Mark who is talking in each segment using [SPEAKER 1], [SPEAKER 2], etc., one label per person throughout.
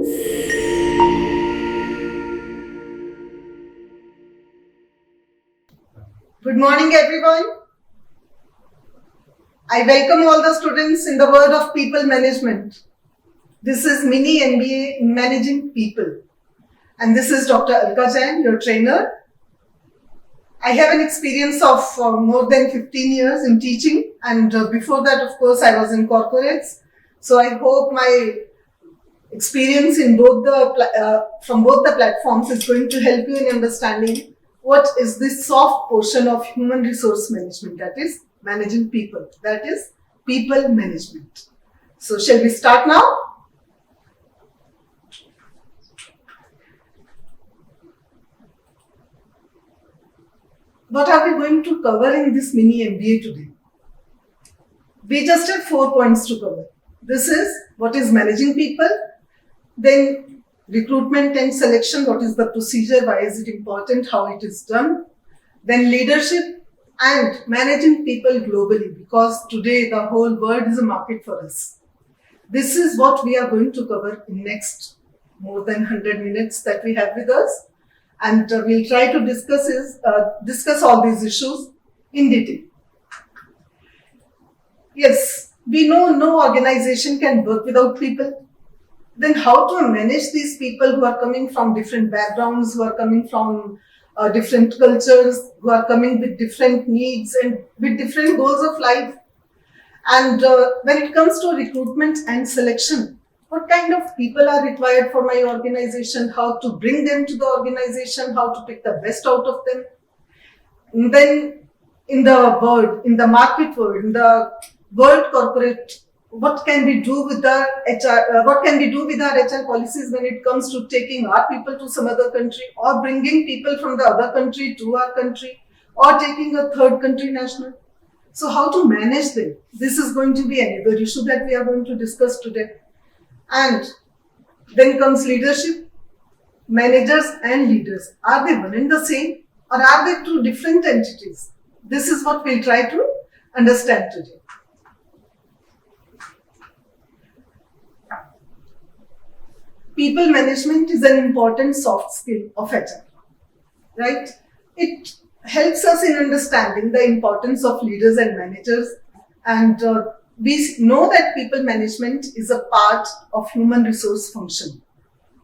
[SPEAKER 1] Good morning, everyone. I welcome all the students in the world of people management. This is Mini MBA in Managing People. And this is Dr. Alka Jain, your trainer. I have an experience of more than 15 years in teaching. And before that, of course, I was in corporates. So I hope my experience in from both the platforms is going to help you in understanding what is this soft portion of human resource management, that is managing people, that is people management. So shall we start now? What are we going to cover in this mini MBA today? We just have 4 points to cover. This is what is managing people, then recruitment and selection, what is the procedure, why is it important, how it is done, then leadership and managing people globally, because today the whole world is a market for us. This is what we are going to cover in next more than 100 minutes that we have with us, and we'll try to discuss all these issues in detail. Yes, we know no organization can work without people. Then how to manage these people who are coming from different backgrounds, who are coming from different cultures, who are coming with different needs and with different goals of life. And when it comes to recruitment and selection, what kind of people are required for my organization, how to bring them to the organization, how to pick the best out of them. And then in the market world, in the world corporate, what can we do with our HR policies when it comes to taking our people to some other country, or bringing people from the other country to our country, or taking a third country national. So how to manage them? This is going to be another issue that we are going to discuss today. And then comes leadership. Managers and leaders, are they one and the same, or are they two different entities? This is what we'll try to understand today. People management is an important soft skill of HR, right? It helps us in understanding the importance of leaders and managers, and we know that people management is a part of human resource function.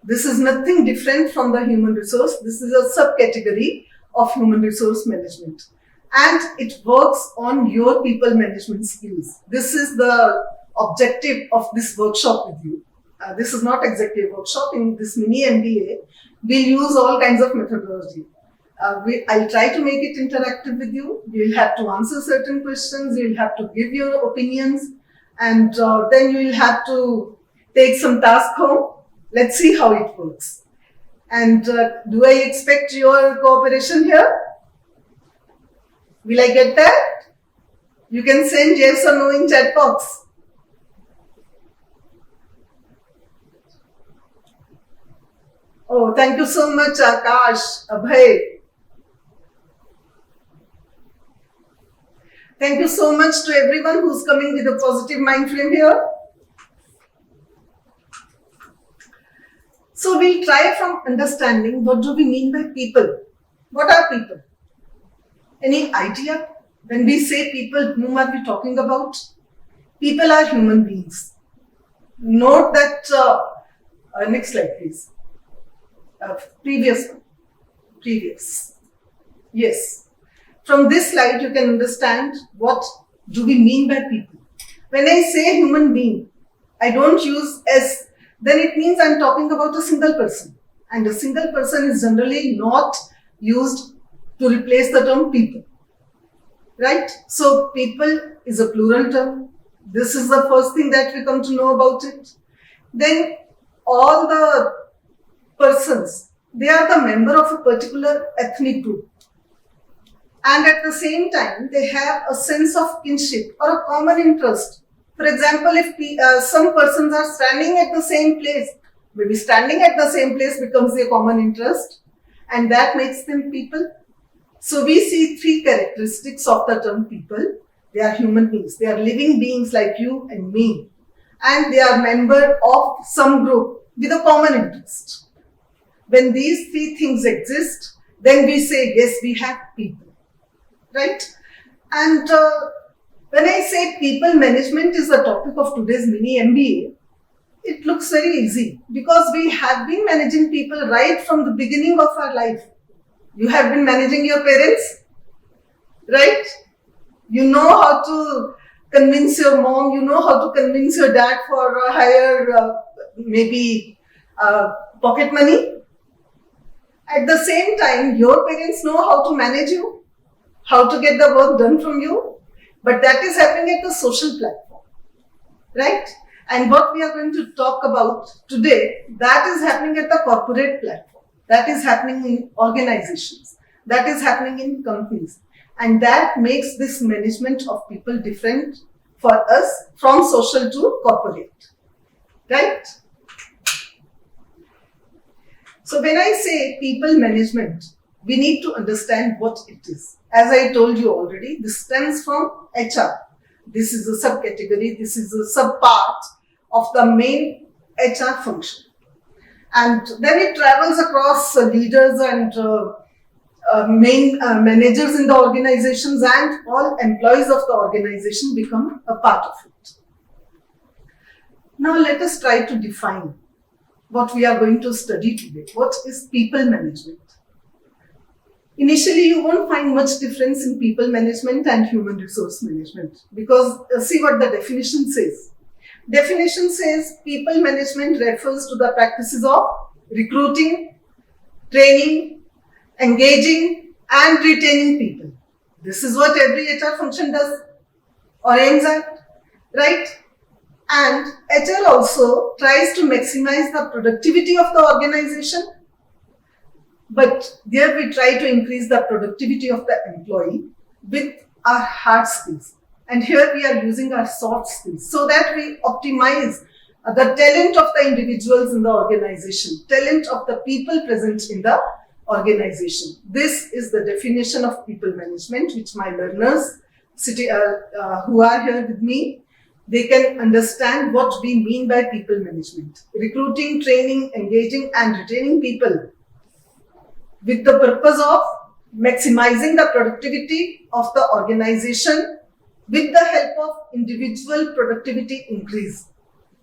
[SPEAKER 1] This is nothing different from the human resource. This is a subcategory of human resource management, and it works on your people management skills. This is the objective of this workshop with you. This is not exactly a workshop. In this mini MBA, we'll use all kinds of methodology. I'll try to make it interactive with you. You'll have to answer certain questions. You'll have to give your opinions, and then you'll have to take some task home. Let's see how it works. And do I expect your cooperation here? Will I get that? You can send yes or no in chat box. Oh, thank you so much, Akash, Abhay. Thank you so much to everyone who's coming with a positive mind frame here. So we'll try from understanding what do we mean by people. What are people? Any idea? When we say people, whom are we talking about? People are human beings. Note that, next slide please. Previous. Yes. From this slide, you can understand what do we mean by people. When I say human being, I don't use S, then it means I'm talking about a single person. And a single person is generally not used to replace the term people. Right? So people is a plural term. This is the first thing that we come to know about it. Then all the persons, they are the member of a particular ethnic group, and at the same time they have a sense of kinship or a common interest. For example, if some persons are standing at the same place, maybe standing at the same place becomes their common interest, and that makes them people. So we see three characteristics of the term people. They are human beings, they are living beings like you and me, and they are member of some group. with a common interest. When these three things exist, then we say, yes, we have people, right? And when I say people management is the topic of today's mini MBA, it looks very easy because we have been managing people right from the beginning of our life. You have been managing your parents, right? You know how to convince your mom, you know how to convince your dad for a higher, pocket money. At the same time, your parents know how to manage you, how to get the work done from you, but that is happening at the social platform, right? And what we are going to talk about today, that is happening at the corporate platform, that is happening in organizations, that is happening in companies. And that makes this management of people different for us from social to corporate, right? So when I say people management, we need to understand what it is. As I told you already, this stems from HR. This is a subcategory, this is a subpart of the main HR function. And then it travels across leaders and main managers in the organizations, and all employees of the organization become a part of it. Now let us try to define what we are going to study today. What is people management? Initially, you won't find much difference in people management and human resource management because see what the definition says. Definition says people management refers to the practices of recruiting, training, engaging and retaining people. This is what every HR function does or aims at, right? And HR also tries to maximize the productivity of the organization, but there we try to increase the productivity of the employee with our hard skills. And here we are using our soft skills so that we optimize the talent of the individuals in the organization, talent of the people present in the organization. This is the definition of people management, which my learners who are here with me, they can understand what we mean by people management. Recruiting, training, engaging and retaining people with the purpose of maximizing the productivity of the organization with the help of individual productivity increase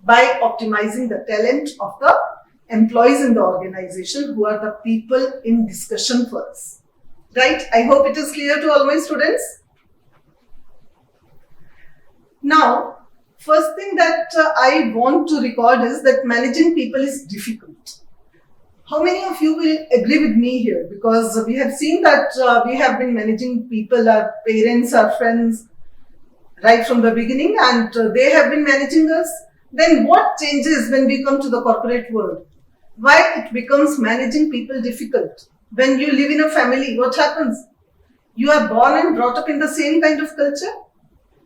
[SPEAKER 1] by optimizing the talent of the employees in the organization who are the people in discussion for us. Right? I hope it is clear to all my students. Now, first thing that I want to record is that managing people is difficult. How many of you will agree with me here? Because we have seen that we have been managing people, our parents, our friends, right from the beginning, and they have been managing us. Then what changes when we come to the corporate world? Why it becomes managing people difficult? When you live in a family, what happens? You are born and brought up in the same kind of culture.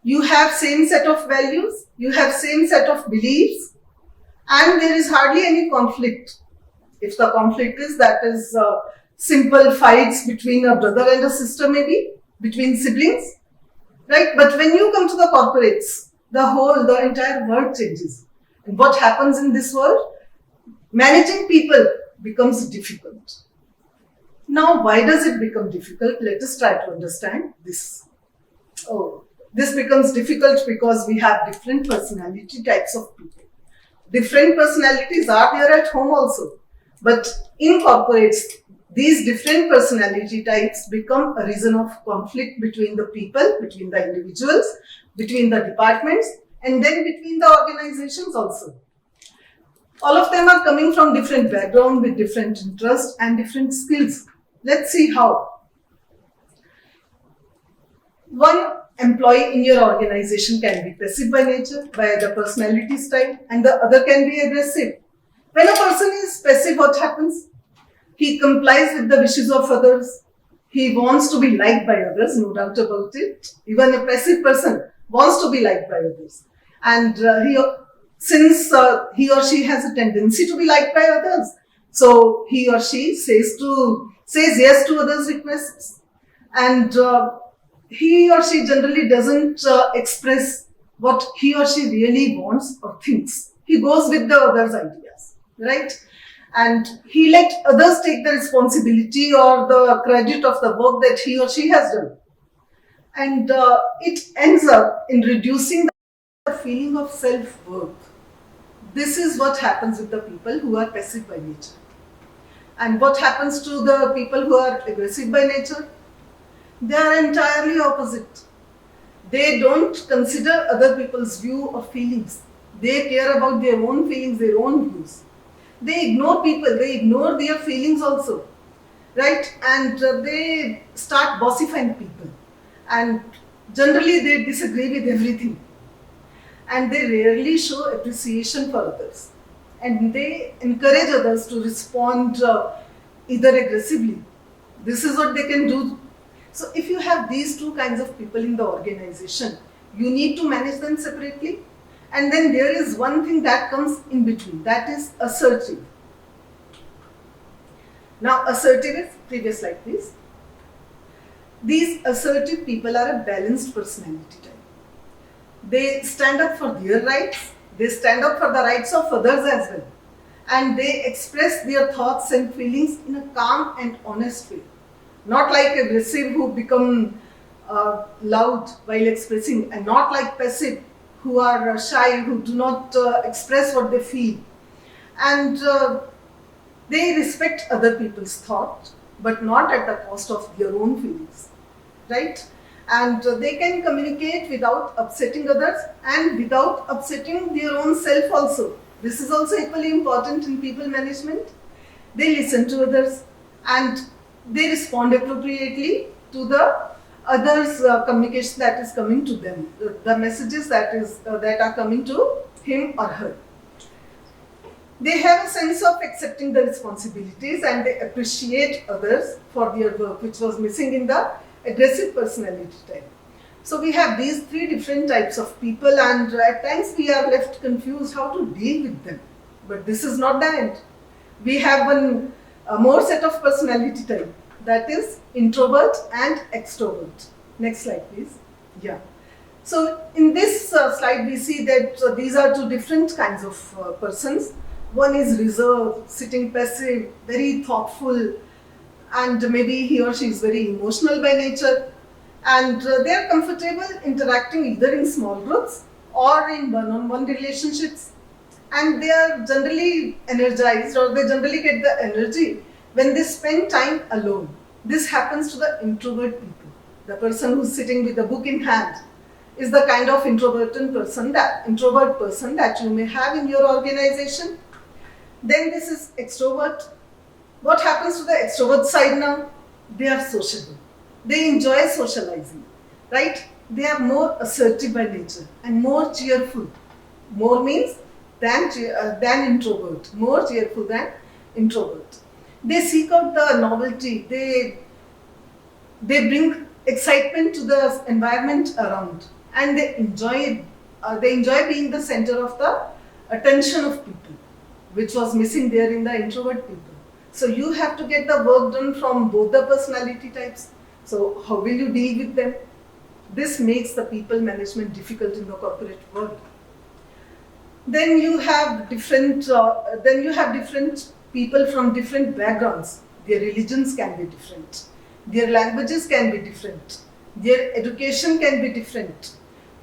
[SPEAKER 1] You have same set of values. You have same set of beliefs. And there is hardly any conflict. If the conflict is, that is simple fights between a brother and a sister, maybe, between siblings, right? But when you come to the corporates, the entire world changes. And what happens in this world? Managing people becomes difficult. Now, why does it become difficult? Let us try to understand this. This becomes difficult because we have different personality types of people. Different personalities are there at home also. But in corporates, these different personality types become a reason of conflict between the people, between the individuals, between the departments, and then between the organizations also. All of them are coming from different background with different interests and different skills. Let's see how. One employee in your organization can be passive by nature, by the personality style, and the other can be aggressive. When a person is passive, what happens? He complies with the wishes of others. He wants to be liked by others, no doubt about it. Even a passive person wants to be liked by others. And since he or she has a tendency to be liked by others, so he or she says yes to others' requests. And he or she generally doesn't express what he or she really wants or thinks. He goes with the others' ideas. right? And he let others take the responsibility or the credit of the work that he or she has done. And it ends up in reducing the feeling of self-worth. This is what happens with the people who are passive by nature. And what happens to the people who are aggressive by nature? They are entirely opposite. They don't consider other people's view or feelings. They care about their own feelings, their own views. They ignore people, they ignore their feelings also, right? And they start bossifying people. And generally they disagree with everything. And they rarely show appreciation for others. And they encourage others to respond either aggressively. This is what they can do. So if you have these two kinds of people in the organization, you need to manage them separately. And then there is one thing that comes in between, that is assertive. Now assertive is, previous slide please. These assertive people are a balanced personality type. They stand up for their rights, they stand up for the rights of others as well. And they express their thoughts and feelings in a calm and honest way. Not like aggressive who become loud while expressing, and not like passive who are shy, who do not express what they feel. And they respect other people's thought, but not at the cost of their own feelings, right? And they can communicate without upsetting others and without upsetting their own self also. This is also equally important in people management. They listen to others and they respond appropriately to the others' communication that is coming to them, the messages that are coming to him or her. They have a sense of accepting the responsibilities and they appreciate others for their work, which was missing in the aggressive personality type. So we have these three different types of people, and at times we are left confused how to deal with them. But this is not the end. We have one more set of personality type, that is introvert and extrovert. Next slide please. Yeah. So in this slide we see that these are two different kinds of persons. One is reserved, sitting passive, very thoughtful, and maybe he or she is very emotional by nature, and they are comfortable interacting either in small groups or in one-on-one relationships, and they are generally energized, or they generally get the energy when they spend time alone. This happens to the introvert people. The person who's sitting with a book in hand is the kind of introvert person that you may have in your organization. Then this is extrovert. What happens to the extrovert side now? They are sociable. They enjoy socializing, right? They are more assertive by nature and more cheerful. More means than introvert. More cheerful than introvert. They seek out the novelty. They bring excitement to the environment around, and they enjoy being the center of the attention of people, which was missing there in the introvert people. So you have to get the work done from both the personality types. So how will you deal with them? This makes the people management difficult in the corporate world. Then you have different people from different backgrounds. Their religions can be different. Their languages can be different. Their education can be different.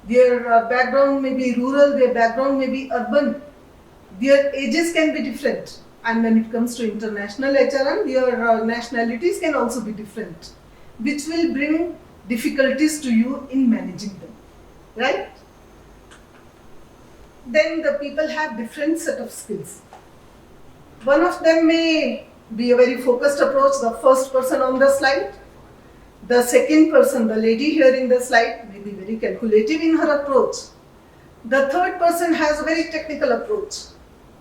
[SPEAKER 1] Their background may be rural, their background may be urban. Their ages can be different. And when it comes to international HRM, their nationalities can also be different, which will bring difficulties to you in managing them, right? Then the people have different set of skills. One of them may be a very focused approach, the first person on the slide. The second person, the lady here in the slide, may be very calculative in her approach. The third person has a very technical approach.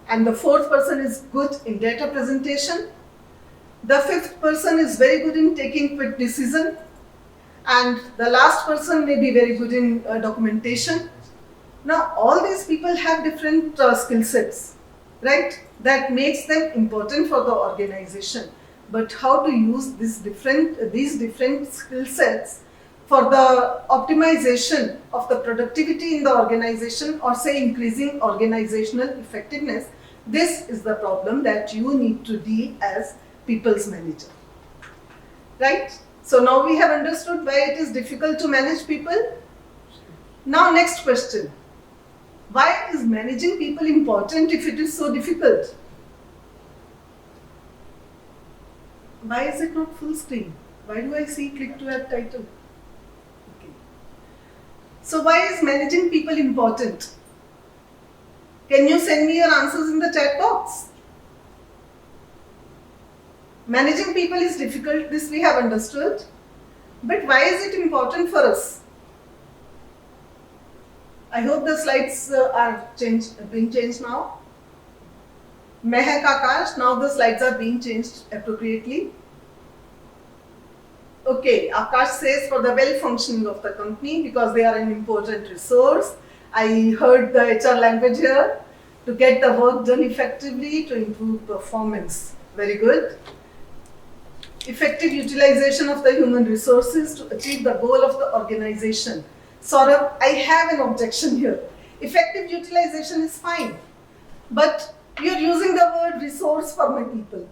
[SPEAKER 1] And the fourth person is good in data presentation. The fifth person is very good in taking quick decision. And the last person may be very good in documentation. Now all these people have different skill sets, right? That makes them important for the organization. But how to use these different skill sets for the optimization of the productivity in the organization, or say increasing organizational effectiveness, This is the problem that you need to deal as people's manager. Right? So now we have understood why it is difficult to manage people. Now next question. Why is managing people important if it is so difficult? Why is it not full screen? Why do I see click to add title? Okay. So why is managing people important? Can you send me your answers in the chat box? Managing people is difficult, this we have understood. But why is it important for us? I hope the slides are being changed now. Mehak Akash, now the slides are being changed appropriately. Okay, Akash says for the well-functioning of the company because they are an important resource. I heard the HR language here. To get the work done effectively, to improve performance. Very good. Effective utilization of the human resources to achieve the goal of the organization. Saurabh, I have an objection here. Effective utilization is fine, but you're using the word resource for my people.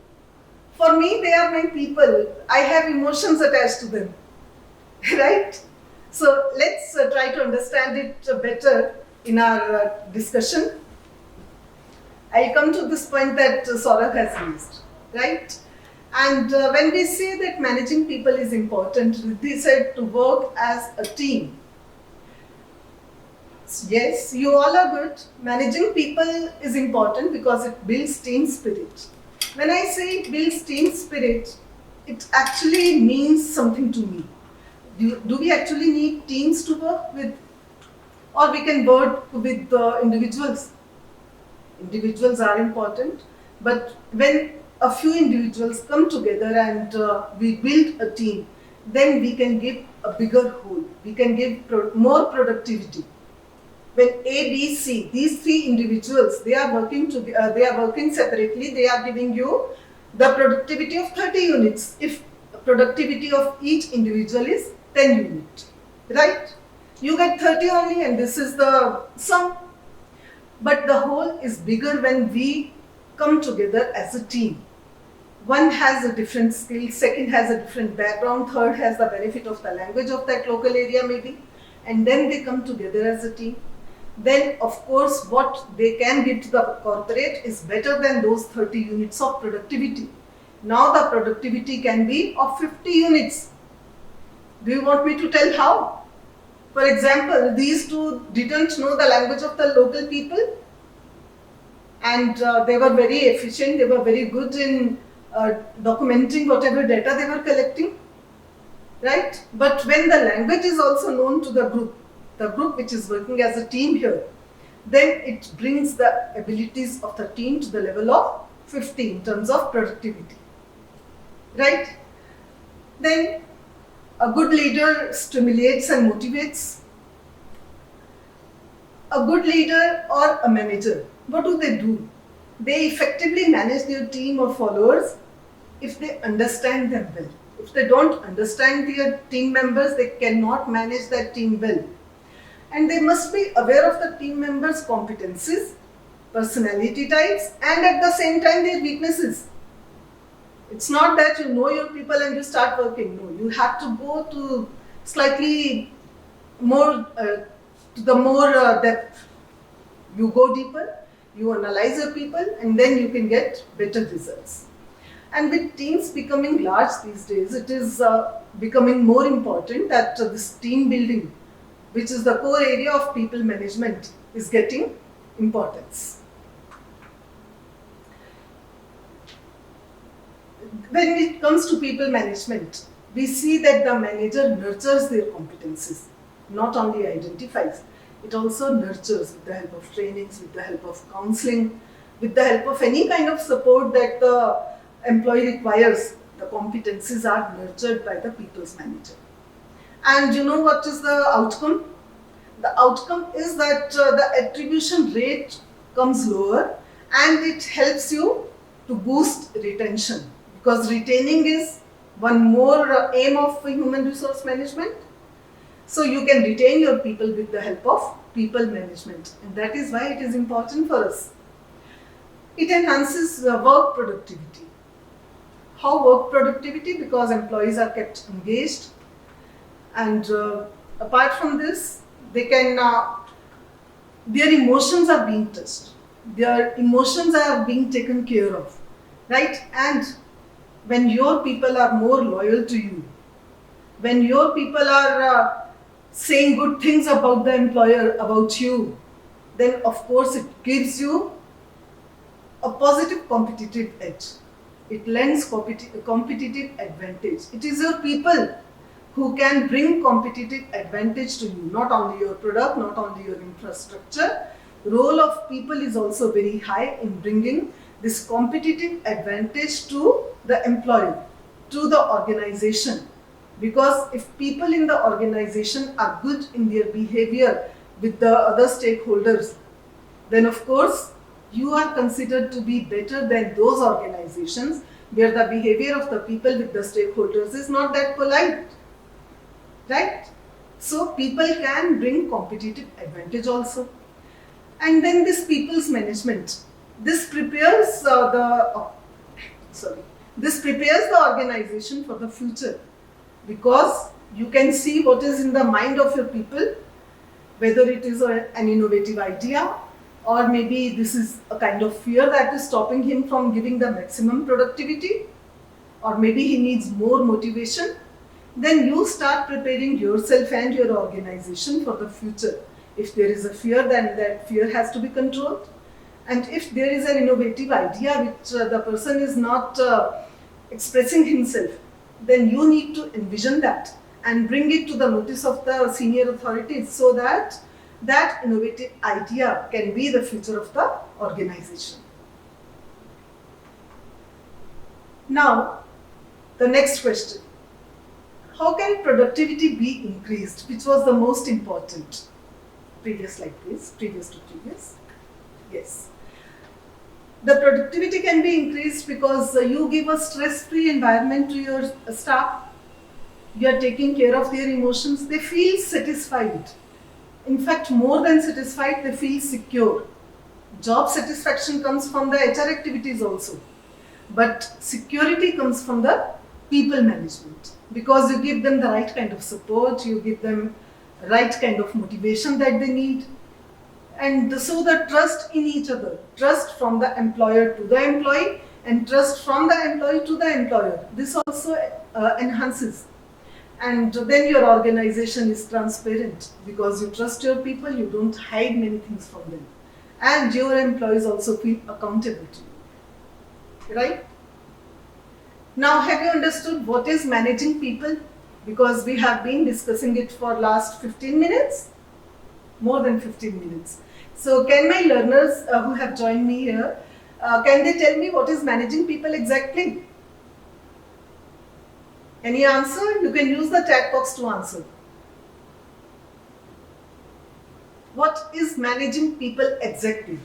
[SPEAKER 1] For me, they are my people. I have emotions attached to them, right? So let's try to understand it better in our discussion. I'll come to this point that Saurabh has raised, right? And when we say that managing people is important, Riddhi said to work as a team. Yes, you all are good. Managing people is important because it builds team spirit. When I say it builds team spirit, it actually means something to me. Do we actually need teams to work with? Or we can work with individuals? Individuals are important, but when a few individuals come together and we build a team, then we can give a bigger whole. We can give more productivity. When A, B, C, these three individuals, they are working separately. They are giving you the productivity of 30 units. If the productivity of each individual is 10 units, right? You get 30 only, and this is the sum. But the whole is bigger when we come together as a team. One has a different skill, second has a different background, third has the benefit of the language of that local area maybe, and then they come together as a team. Then of course what they can give to the corporate is better than those 30 units of productivity. Now the productivity can be of 50 units. Do you want me to tell how? For example, these two didn't know the language of the local people, and they were very efficient, they were very good in documenting whatever data they were collecting, right? But when the language is also known to the group which is working as a team here, then it brings the abilities of the team to the level of 50 in terms of productivity, right? Then a good leader stimulates and motivates. A good leader or a manager, what do? They effectively manage their team or followers if they understand them well. If they don't understand their team members, they cannot manage that team well. And they must be aware of the team members' competencies, personality types, and at the same time their weaknesses. It's not that you know your people and you start working. No, you have to go to slightly more, to the more depth. You go deeper, you analyze your people, and then you can get better results. And with teams becoming large these days, it is becoming more important that this team building, which is the core area of people management, is getting importance. When it comes to people management, we see that the manager nurtures their competencies, not only identifies, it also nurtures with the help of trainings, with the help of counseling, with the help of any kind of support that the employee requires. The competencies are nurtured by the people's manager. And you know what is the outcome? The outcome is that the attribution rate comes lower, and it helps you to boost retention, because retaining is one more aim of human resource management. So you can retain your people with the help of people management, and that is why it is important for us. It enhances work productivity. How work productivity? Because employees are kept engaged, and apart from this, they can their emotions are being touched. Their emotions are being taken care of, right? And when your people are more loyal to you, when your people are saying good things about the employer, about you, then of course it gives you a positive competitive edge. It lends competitive advantage. It is your people who can bring competitive advantage to you, not only your product, not only your infrastructure. Role of people is also very high in bringing this competitive advantage to the employer, to the organization. Because if people in the organization are good in their behavior with the other stakeholders, then of course you are considered to be better than those organizations where the behavior of the people with the stakeholders is not that polite, right? So people can bring competitive advantage also. And then this people's management, this prepares this prepares the organization for the future, because you can see what is in the mind of your people, whether it is an innovative idea, or maybe this is a kind of fear that is stopping him from giving the maximum productivity, or maybe he needs more motivation. Then you start preparing yourself and your organization for the future. If there is a fear, then that fear has to be controlled. And if there is an innovative idea which the person is not expressing himself, then you need to envision that and bring it to the notice of the senior authorities, so that that innovative idea can be the future of the organization. Now, the next question. How can productivity be increased? Which was the most important? Previous slide, please. Previous to previous. Yes. The productivity can be increased because you give a stress-free environment to your staff. You are taking care of their emotions. They feel satisfied. In fact, more than satisfied, they feel secure. Job satisfaction comes from the HR activities also. But security comes from the people management, because you give them the right kind of support, you give them the right kind of motivation that they need. And so the trust in each other, trust from the employer to the employee, and trust from the employee to the employer, this also enhances. And then your organization is transparent, because you trust your people, you don't hide many things from them. And your employees also feel accountable to you, right? Now, have you understood what is managing people? Because we have been discussing it for last 15 minutes, more than 15 minutes. So can my learners who have joined me here, can they tell me what is managing people exactly? Any answer? You can use the chat box to answer. What is managing people exactly?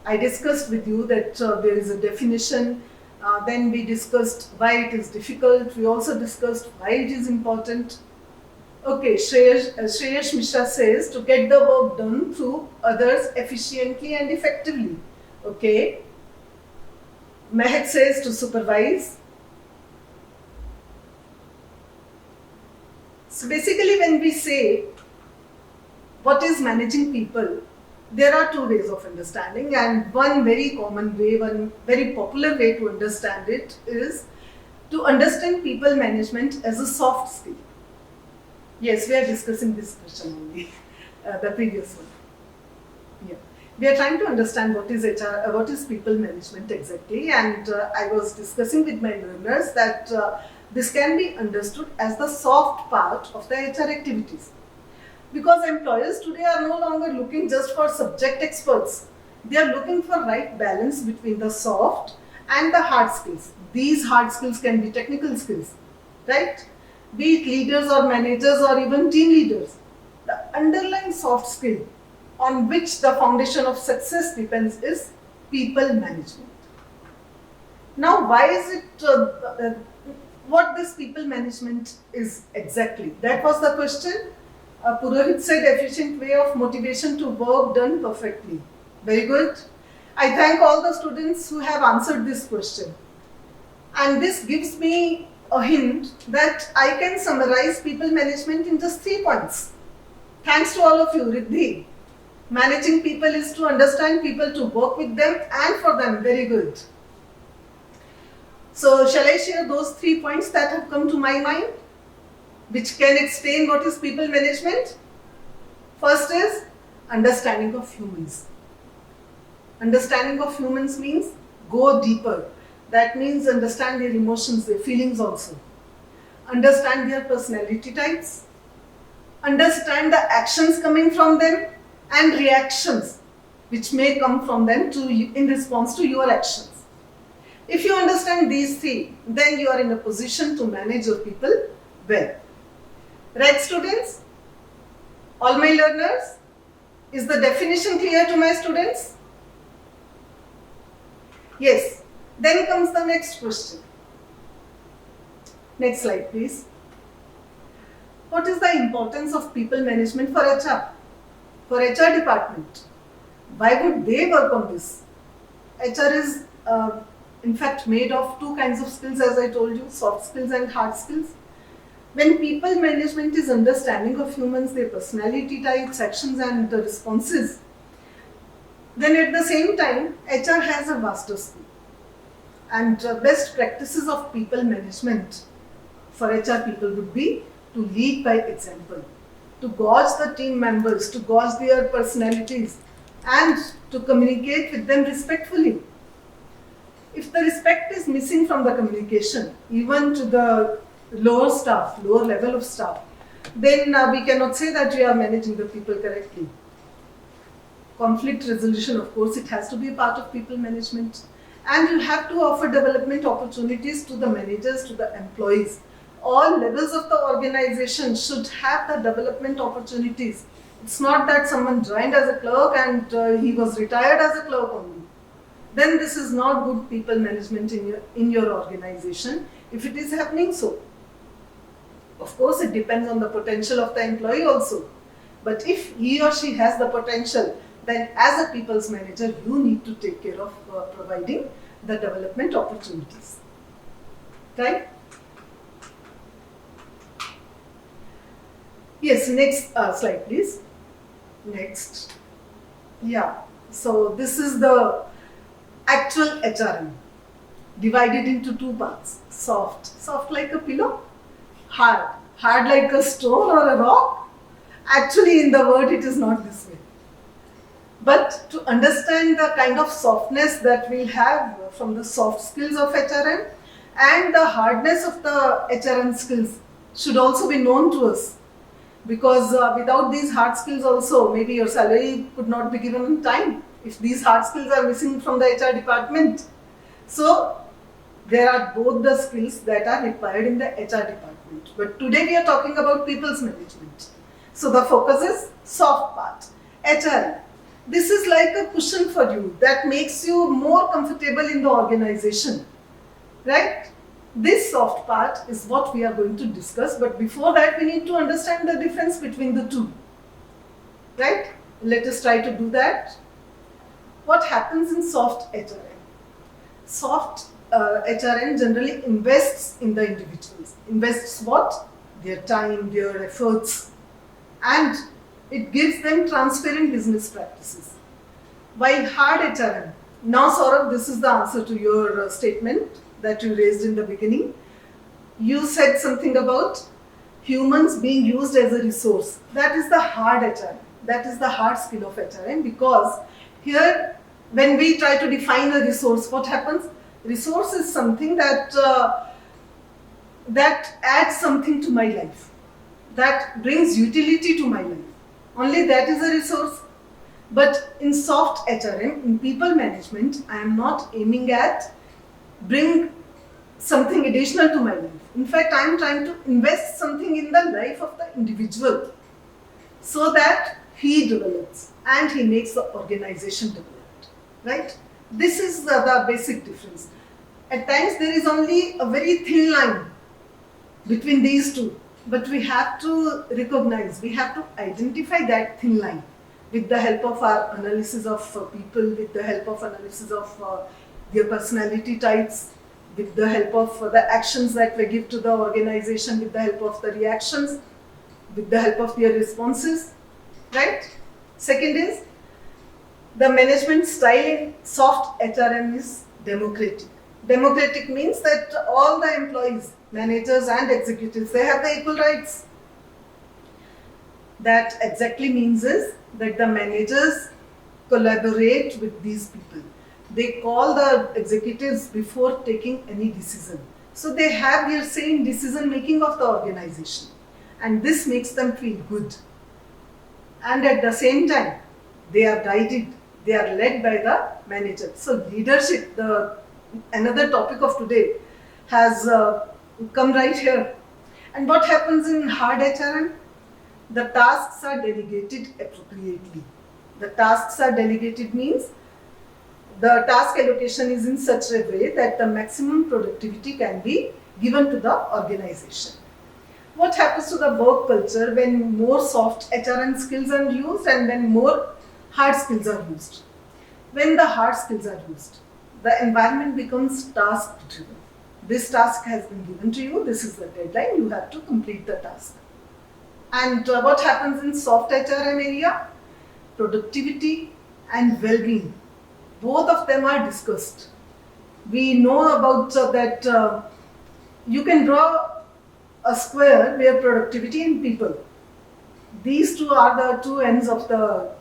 [SPEAKER 1] I discussed with you that there is a definition. Then we discussed why it is difficult. We also discussed why it is important. Okay, Shreyash Mishra says to get the work done through others efficiently and effectively. Okay. Mehak says to supervise. So basically, when we say what is managing people, there are two ways of understanding, and one very common way, one very popular way to understand it is to understand people management as a soft skill. Yes, we are discussing this question only, the previous one. Yeah. We are trying to understand what is HR, what is people management exactly, and I was discussing with my learners that this can be understood as the soft part of the HR activities. Because employers today are no longer looking just for subject experts. They are looking for right balance between the soft and the hard skills. These hard skills can be technical skills, right? Be it leaders or managers or even team leaders. The underlying soft skill on which the foundation of success depends is people management. Now, why is it, what this people management is exactly? That was the question. Purohit said efficient way of motivation to work done perfectly. Very good. I thank all the students who have answered this question. And this gives me a hint that I can summarize people management in just 3 points. Thanks to all of you, Riddhi. Managing people is to understand people, to work with them and for them. Very good. So shall I share those 3 points that have come to my mind, which can explain what is people management? First is understanding of humans. Understanding of humans means go deeper. That means understand their emotions, their feelings also. Understand their personality types. Understand the actions coming from them and reactions which may come from them in response to your actions. If you understand these 3, then you are in a position to manage your people well. Right, students? All my learners? Is the definition clear to my students? Yes. Then comes the next question. Next slide, please. What is the importance of people management for HR? For HR department? Why would they work on this? HR is in fact made of 2 kinds of skills, as I told you, soft skills and hard skills. When people management is understanding of humans, their personality types, actions and the responses, then at the same time, HR has a vaster scope. And best practices of people management for HR people would be to lead by example, to gauge the team members, to gauge their personalities and to communicate with them respectfully. If the respect is missing from the communication, even to the lower staff, lower level of staff, then we cannot say that we are managing the people correctly. Conflict resolution, of course, it has to be a part of people management. And you have to offer development opportunities to the managers, to the employees. All levels of the organization should have the development opportunities. It's not that someone joined as a clerk and he was retired as a clerk only. Then this is not good people management in your organization, if it is happening so. Of course, it depends on the potential of the employee also. But if he or she has the potential, then as a people's manager, you need to take care of providing the development opportunities. Right? Yes, next slide please. Next. Yeah, so this is the actual HRM divided into 2 parts. Soft like a pillow, hard like a stone or a rock. Actually in the word it is not this way. But to understand the kind of softness that we have from the soft skills of HRM and the hardness of the HRM skills should also be known to us. Because without these hard skills also, maybe your salary could not be given on time if these hard skills are missing from the HR department. So there are both the skills that are required in the HR department. But today we are talking about people's management. So the focus is soft part, HRM. This is like a cushion for you that makes you more comfortable in the organization, right? This soft part is what we are going to discuss, but before that we need to understand the difference between the two, right? Let us try to do that. What happens in soft HRM? Soft HRM generally invests in the individuals. Invests what? Their time, their efforts, and it gives them transparent business practices. While hard HRM, now Saurabh, this is the answer to your statement that you raised in the beginning. You said something about humans being used as a resource. That is the hard HRM. That is the hard skill of HRM, because here when we try to define a resource, what happens? Resource is something that adds something to my life, that brings utility to my life. Only that is a resource. But in soft HRM, in people management, I am not aiming at bring something additional to my life. In fact, I am trying to invest something in the life of the individual so that he develops and he makes the organization develop. Right? This is the basic difference. At times there is only a very thin line between these two, but we have to recognize, we have to identify that thin line. with the help of our analysis of people, with the help of analysis of their personality types, with the help of the actions that we give to the organization, with the help of the reactions, with the help of their responses, right? Second is the management style in soft HRM is democratic. Democratic means that all the employees, managers and executives, they have the equal rights. That exactly means is that the managers collaborate with these people. They call the executives before taking any decision. So they have their say in decision making of the organization. And this makes them feel good. And at the same time, they are guided, they are led by the manager. So leadership, another topic of today, has come right here. And what happens in hard HRM? The tasks are delegated appropriately. The tasks are delegated means the task allocation is in such a way that the maximum productivity can be given to the organization. What happens to the work culture when more soft HRM skills are used and when more hard skills are used? When the hard skills are used, the environment becomes task driven. This task has been given to you, this is the deadline, you have to complete the task. And what happens in soft HRM area? Productivity and well-being, both of them are discussed. We know about that you can draw a square where productivity and people, these two are the two ends of the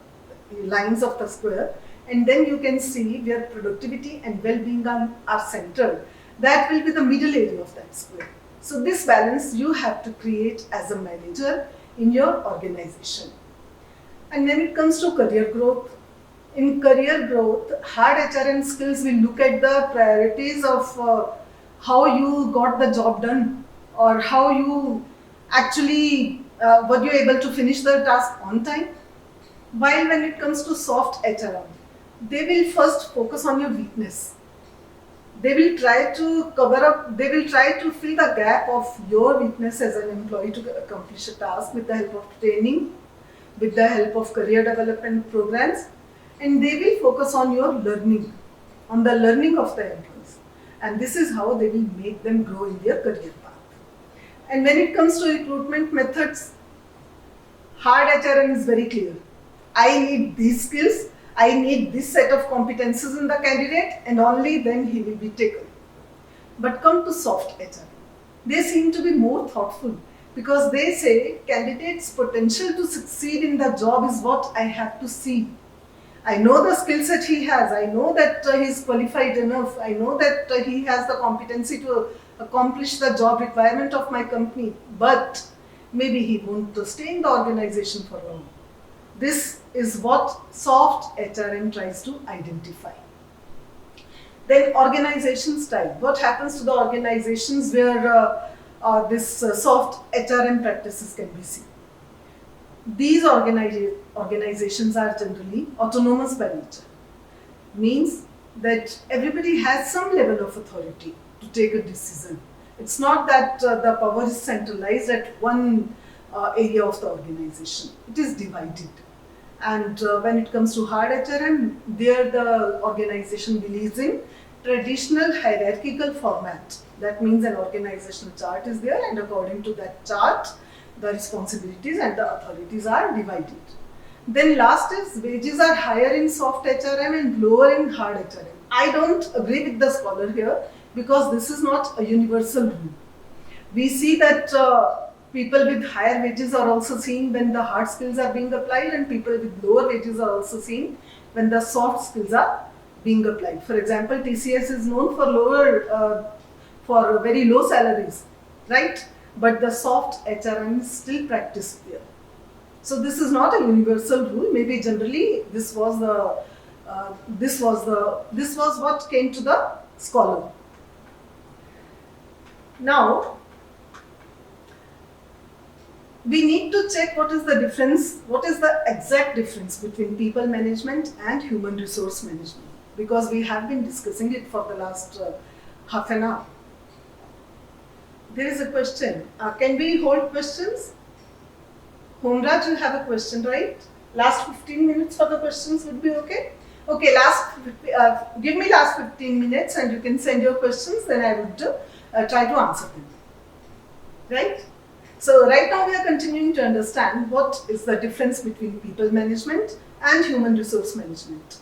[SPEAKER 1] lines of the square, and then you can see where productivity and well-being are centered. That will be the middle area of that square. So this balance you have to create as a manager in your organization. And when it comes to career growth, in career growth, hard HRM skills will look at the priorities of how you got the job done, or how you actually were you able to finish the task on time. While when it comes to soft HRM, they will first focus on your weakness. They will try to cover up, they will try to fill the gap of your weakness as an employee to accomplish a task with the help of training, with the help of career development programs, and they will focus on your learning, on the learning of the employees. And this is how they will make them grow in their career path. And when it comes to recruitment methods, hard HRM is very clear. I need these skills, I need this set of competences in the candidate, and only then he will be taken. But come to soft HRM. They seem to be more thoughtful because they say candidate's potential to succeed in the job is what I have to see. I know the skill set he has, I know that he is qualified enough, I know that he has the competency to accomplish the job requirement of my company, but maybe he won't stay in the organization for long. This is what soft HRM tries to identify. Then organization style. What happens to the organizations where this soft HRM practices can be seen? These organizations are generally autonomous by nature. Means that everybody has some level of authority to take a decision. It's not that the power is centralized at one area of the organization. It is divided. And when it comes to hard HRM, there the organization believes in traditional hierarchical format. That means an organizational chart is there, and according to that chart, the responsibilities and the authorities are divided. Then last is wages are higher in soft HRM and lower in hard HRM. I don't agree with the scholar here because this is not a universal rule. We see that people with higher wages are also seen when the hard skills are being applied, and people with lower wages are also seen when the soft skills are being applied. For example, TCS is known for very low salaries, right? But the soft HRM is still practiced there. So this is not a universal rule. Maybe generally this was what came to the scholar. Now we need to check what is the difference, what is the exact difference between people management and human resource management, because we have been discussing it for the last half an hour. There is a question. Can we hold questions? Homraj, you have a question, right? Last 15 minutes for the questions would be okay? Okay, give me last 15 minutes and you can send your questions, then I would try to answer them. Right? So right now we are continuing to understand what is the difference between people management and human resource management.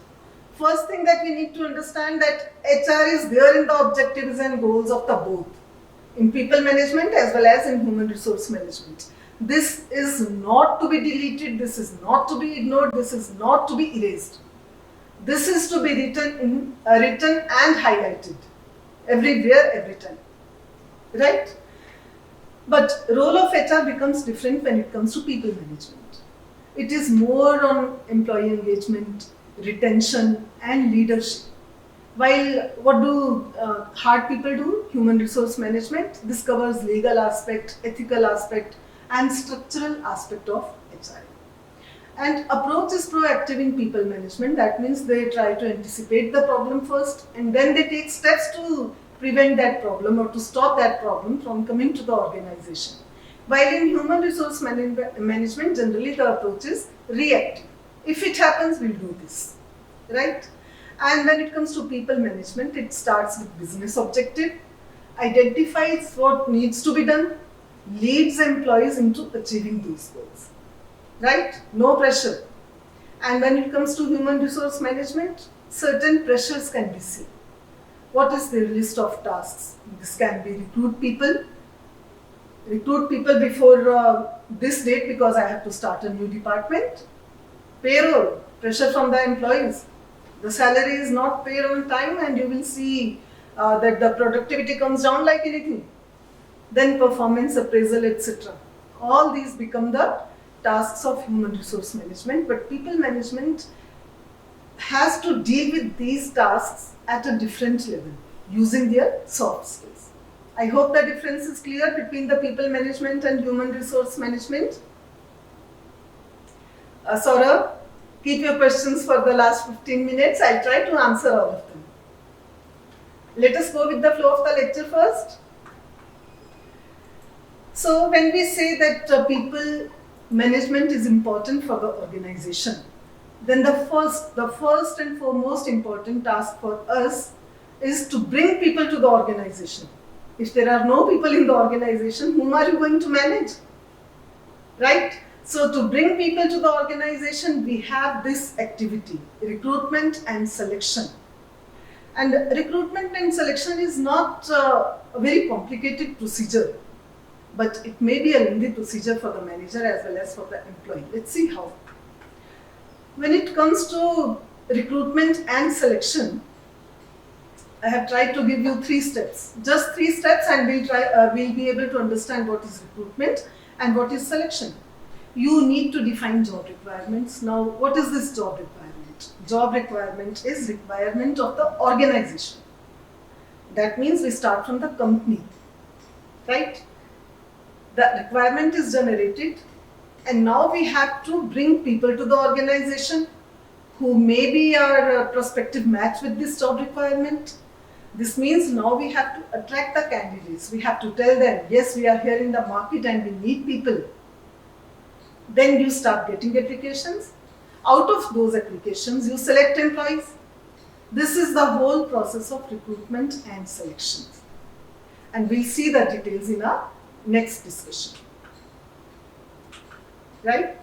[SPEAKER 1] First thing that we need to understand that HR is there in the objectives and goals of the both, in people management as well as in human resource management. This is not to be deleted, this is not to be ignored, this is not to be erased. This is to be written and highlighted everywhere, every time. Right? But role of HR becomes different when it comes to people management. It is more on employee engagement, retention and leadership. While what do hard people do? Human resource management. This covers legal aspect, ethical aspect and structural aspect of HR. And approach is proactive in people management. That means they try to anticipate the problem first and then they take steps to prevent that problem or to stop that problem from coming to the organization. While in human resource management, generally the approach is reactive. If it happens, we'll do this, right? And when it comes to people management, it starts with business objective, identifies what needs to be done, leads employees into achieving those goals, right? No pressure. And when it comes to human resource management, certain pressures can be seen. What is the list of tasks? This can be recruit people before this date because I have to start a new department. Payroll, pressure from the employees. The salary is not paid on time and you will see that the productivity comes down like anything. Then performance appraisal, etc. All these become the tasks of human resource management, but people management has to deal with these tasks at a different level using their soft skills. I hope the difference is clear between the people management and human resource management. Saurabh, keep your questions for the last 15 minutes. I'll try to answer all of them. Let us go with the flow of the lecture first. So when we say that people management is important for the organization, then the first and foremost important task for us is to bring people to the organization. If there are no people in the organization, whom are you going to manage? Right? So to bring people to the organization, we have this activity, recruitment and selection. And recruitment and selection is not a very complicated procedure, but it may be a lengthy procedure for the manager as well as for the employee. Let's see how. When it comes to recruitment and selection, I have tried to give you 3 steps. Just 3 steps and we'll be able to understand what is recruitment and what is selection. You need to define job requirements. Now, what is this job requirement? Job requirement is requirement of the organization. That means we start from the company, right? The requirement is generated and now we have to bring people to the organization who maybe are a prospective match with this job requirement. This means now we have to attract the candidates. We have to tell them, yes, we are here in the market and we need people. Then you start getting applications. Out of those applications, you select employees. This is the whole process of recruitment and selection. And we'll see the details in our next discussion. Right?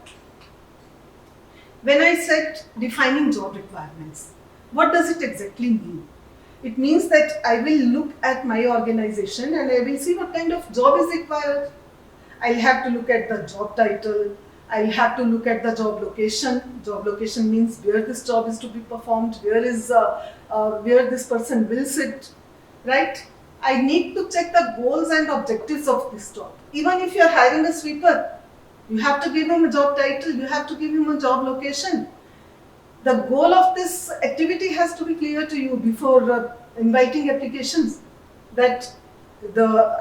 [SPEAKER 1] When I said defining job requirements, what does it exactly mean? It means that I will look at my organization and I will see what kind of job is required. I'll have to look at the job title. I'll have to look at the job location. Job location means where this job is to be performed, where this person will sit, right? I need to check the goals and objectives of this job. Even if you are hiring a sweeper, you have to give him a job title, you have to give him a job location. The goal of this activity has to be clear to you before inviting applications, that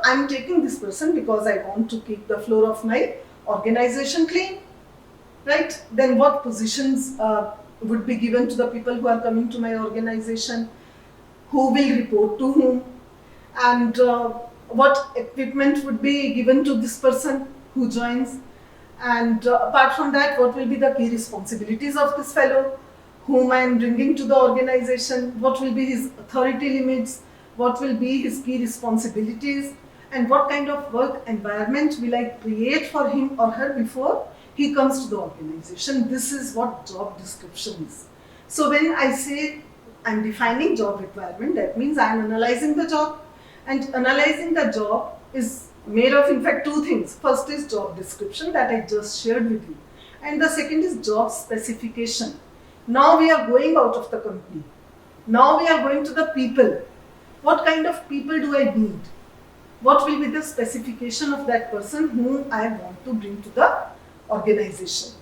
[SPEAKER 1] I'm taking this person because I want to keep the floor of my organization clean, right? Then what positions would be given to the people who are coming to my organization, who will report to whom, and what equipment would be given to this person who joins, And apart from that, what will be the key responsibilities of this fellow, whom I am bringing to the organization, what will be his authority limits, what will be his key responsibilities, and what kind of work environment will I create for him or her before he comes to the organization. This is what job description is. So when I say I'm defining job requirement, that means I'm analyzing the job, and analyzing the job is made of in fact two things. First is job description that I just shared with you, and the second is job specification. Now we are going out of the company. Now we are going to the people. What kind of people do I need? What will be the specification of that person whom I want to bring to the organization?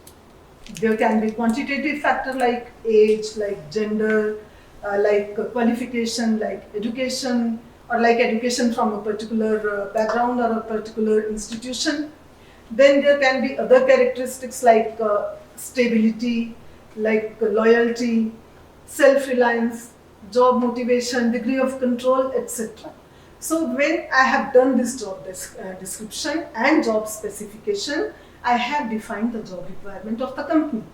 [SPEAKER 1] There can be quantitative factor like age, like gender, like qualification, like education, or like education from a particular background or a particular institution. Then there can be other characteristics like stability, like loyalty, self-reliance, job motivation, degree of control, etc. So when I have done this job description and job specification, I have defined the job requirement of the company,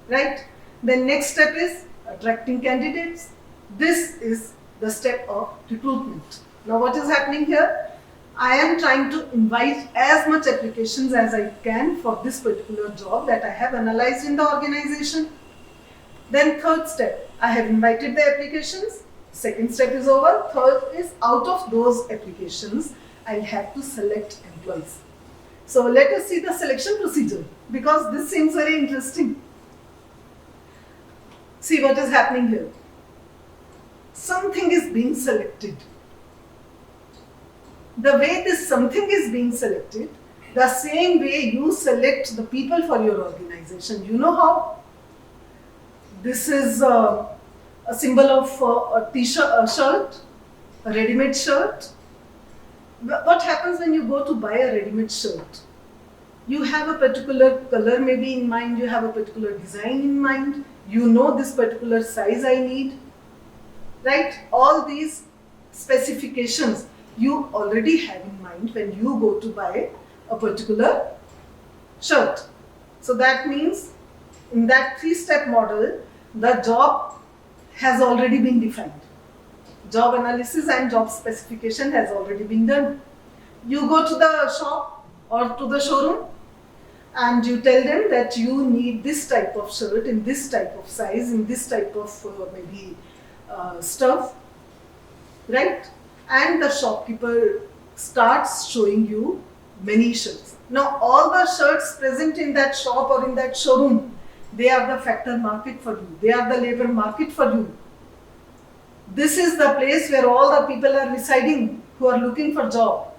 [SPEAKER 1] right? The next step is attracting candidates. This is the step of recruitment. Now what is happening here? I am trying to invite as much applications as I can for this particular job that I have analyzed in the organization. Then third step, I have invited the applications. Second step is over. Third is out of those applications, I'll have to select employees. So let us see the selection procedure, because this seems very interesting. See what is happening here. Something is being selected. The way this something is being selected, the same way you select the people for your organization. You know how? This is a symbol of a t-shirt, a shirt, a ready-made shirt. What happens when you go to buy a ready-made shirt? You have a particular color maybe in mind, you have a particular design in mind, you know this particular size I need, right? All these specifications you already have in mind when you go to buy a particular shirt. So that means in that three-step model, the job has already been defined. Job analysis and job specification has already been done. You go to the shop or to the showroom and you tell them that you need this type of shirt in this type of size, in this type of stuff, right? And the shopkeeper starts showing you many shirts. Now all the shirts present in that shop or in that showroom, they are the factor market for you. They are the labor market for you. This is the place where all the people are residing who are looking for job.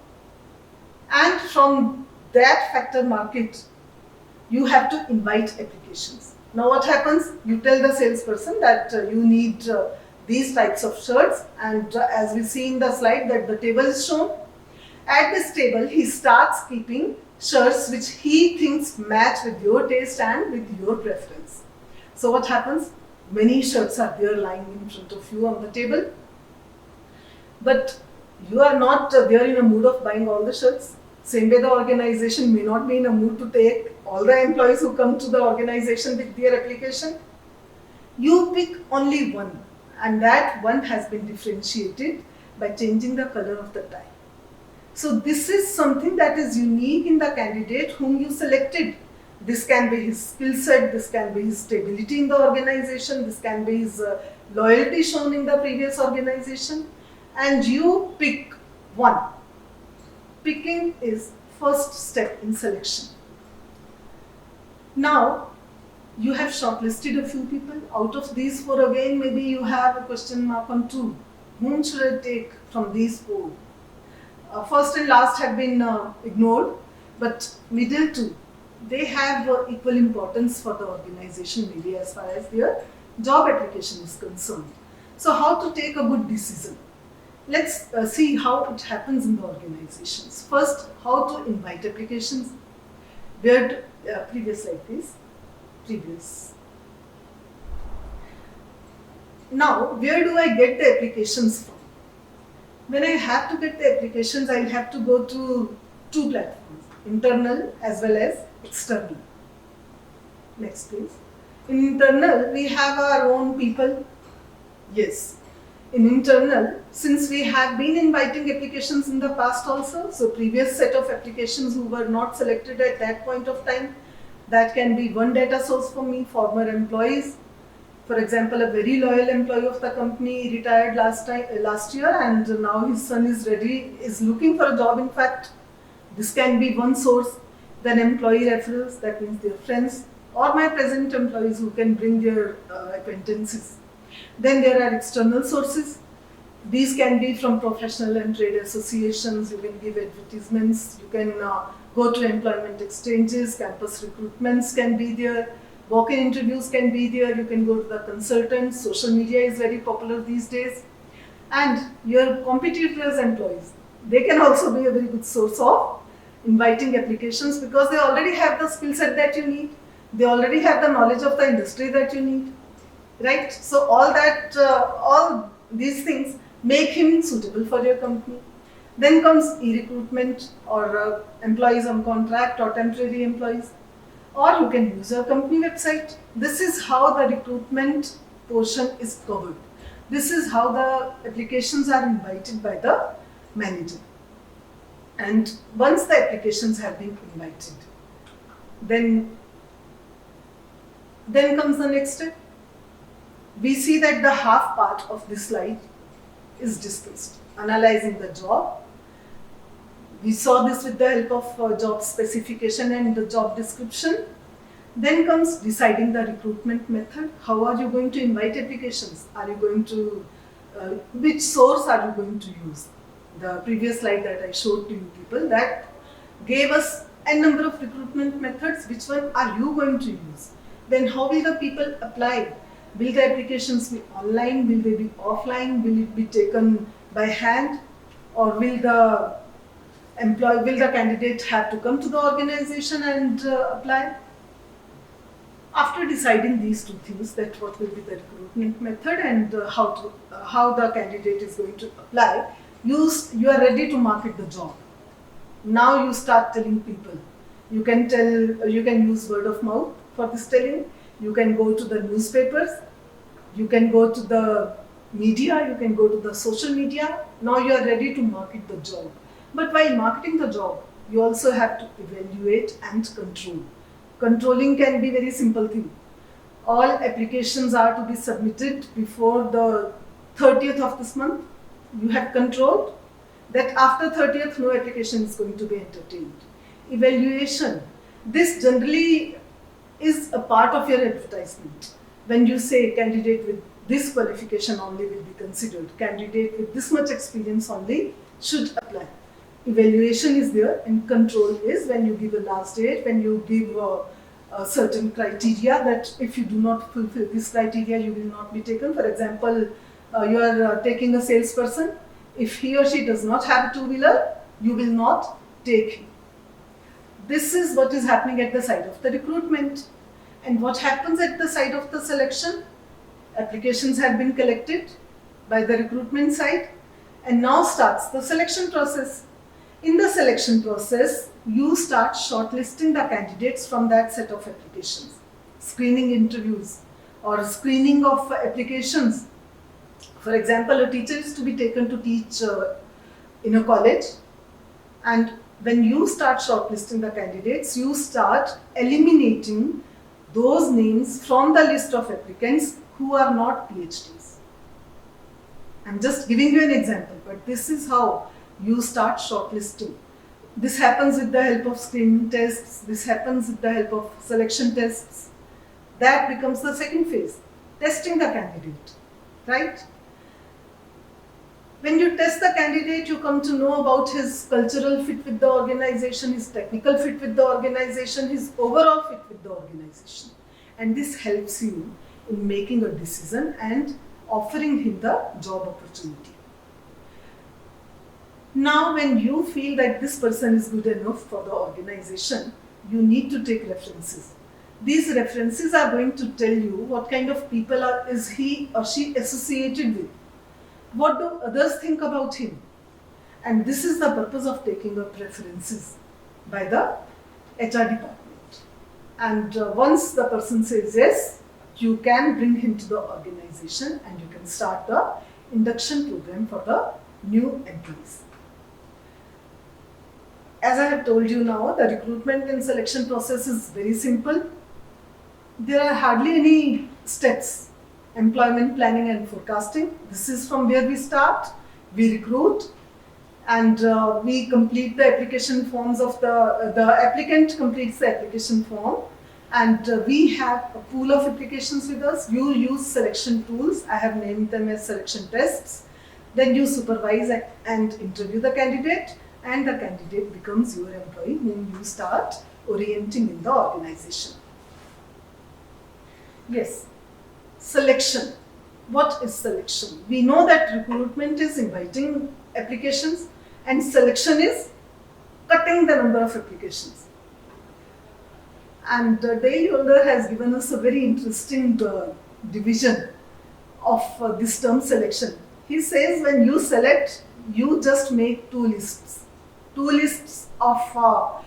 [SPEAKER 1] And from that factor market, you have to invite applications. Now what happens? You tell the salesperson that you need these types of shirts, and as we see in the slide that the table is shown. At this table, he starts keeping shirts which he thinks match with your taste and with your preference. So what happens? Many shirts are there lying in front of you on the table, but you are not there in a mood of buying all the shirts. Same way the organization may not be in a mood to take all the employees who come to the organization with their application. You pick only one, and that one has been differentiated by changing the color of the tie. So this is something that is unique in the candidate whom you selected. This can be his skill set, this can be his stability in the organization, this can be his loyalty shown in the previous organization, and you pick one. Picking is first step in selection. Now you have shortlisted a few people. Out of these four, again maybe you have a question mark on two. Whom should I take from these four? First and last have been ignored, but middle two, they have equal importance for the organization maybe as far as their job application is concerned. So how to take a good decision? Let's see how it happens in the organizations. First, how to invite applications. Where previous slide please. Previous. Now, where do I get the applications from? When I have to get the applications, I'll have to go to two platforms, internal as well as external. Next please. In internal, we have our own people. Yes. In internal, since we have been inviting applications in the past also, so previous set of applications who were not selected at that point of time, that can be one data source for me, former employees. For example, a very loyal employee of the company retired last year, and now his son is looking for a job. In fact, this can be one source. Then employee referrals, that means their friends, or my present employees who can bring their acquaintances. Then there are external sources. These can be from professional and trade associations. You can give advertisements. You can go to employment exchanges. Campus recruitments can be there. Walk-in interviews can be there. You can go to the consultants. Social media is very popular these days. And your competitors' employees, they can also be a very good source of inviting applications because they already have the skill set that you need. They already have the knowledge of the industry that you need. Right? So all these things make him suitable for your company. Then comes e-recruitment or employees on contract or temporary employees. Or you can use your company website. This is how the recruitment portion is covered. This is how the applications are invited by the manager. And once the applications have been invited, then comes the next step. We see that the half part of this slide is discussed. Analyzing the job. We saw this with the help of job specification and the job description. Then comes deciding the recruitment method. How are you going to invite applications? Are you going to, which source are you going to use? The previous slide that I showed to you people, that gave us a number of recruitment methods. Which one are you going to use? Then how will the people apply? Will the applications be online? Will they be offline? Will it be taken by hand? Or will the candidate have to come to the organization and apply? After deciding these two things, that what will be the recruitment method and how the candidate is going to apply, you are ready to market the job. Now you start telling people. You can use word of mouth for this telling. You can go to the newspapers, you can go to the media, you can go to the social media. Now you are ready to market the job. But while marketing the job, you also have to evaluate and control. Controlling can be a very simple thing. All applications are to be submitted before the 30th of this month. You have controlled that after 30th, no application is going to be entertained. Evaluation. This generally is a part of your advertisement. When you say candidate with this qualification only will be considered, candidate with this much experience only should apply. Evaluation is there, and control is when you give a last date, when you give a certain criteria that if you do not fulfill this criteria, you will not be taken. For example, you are taking a salesperson. If he or she does not have a two-wheeler, you will not take him. This is what is happening at the side of the recruitment. And what happens at the side of the selection? Applications have been collected by the recruitment side, and now starts the selection process. In the selection process, you start shortlisting the candidates from that set of applications. Screening interviews or screening of applications. For example, a teacher is to be taken to teach in a college, and when you start shortlisting the candidates, you start eliminating those names from the list of applicants who are not PhDs. I'm just giving you an example, but this is how you start shortlisting. This happens with the help of screening tests, this happens with the help of selection tests. That becomes the second phase, testing the candidate, right? When you test the candidate, you come to know about his cultural fit with the organization, his technical fit with the organization, his overall fit with the organization. And this helps you in making a decision and offering him the job opportunity. Now, when you feel that this person is good enough for the organization, you need to take references. These references are going to tell you what kind of people is he or she associated with. What do others think about him? And this is the purpose of taking up references by the HR department. And once the person says yes, you can bring him to the organization and you can start the induction program for the new employees. As I have told you now, the recruitment and selection process is very simple. There are hardly any steps. Employment planning and forecasting. This is from where we start. We recruit and we complete the application forms of the applicant completes the application form, and we have a pool of applications with us. You use selection tools. I have named them as selection tests. Then you supervise and interview the candidate, and the candidate becomes your employee when you start orienting in the organization. Yes, selection. What is selection? We know that recruitment is inviting applications and selection is cutting the number of applications. And Dale Yolder has given us a very interesting division of this term selection. He says when you select, you just make two lists of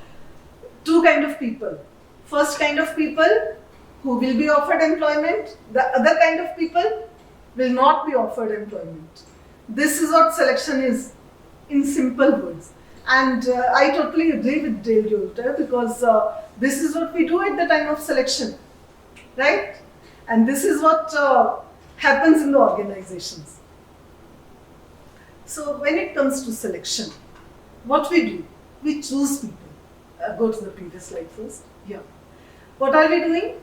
[SPEAKER 1] two kind of people. First kind of people who will be offered employment, the other kind of people will not be offered employment. This is what selection is in simple words. And I totally agree with Dale Yolder because this is what we do at the time of selection, right? And this is what happens in the organizations. So when it comes to selection, what we do? We choose people. Go to the previous slide first. Yeah. What are we doing?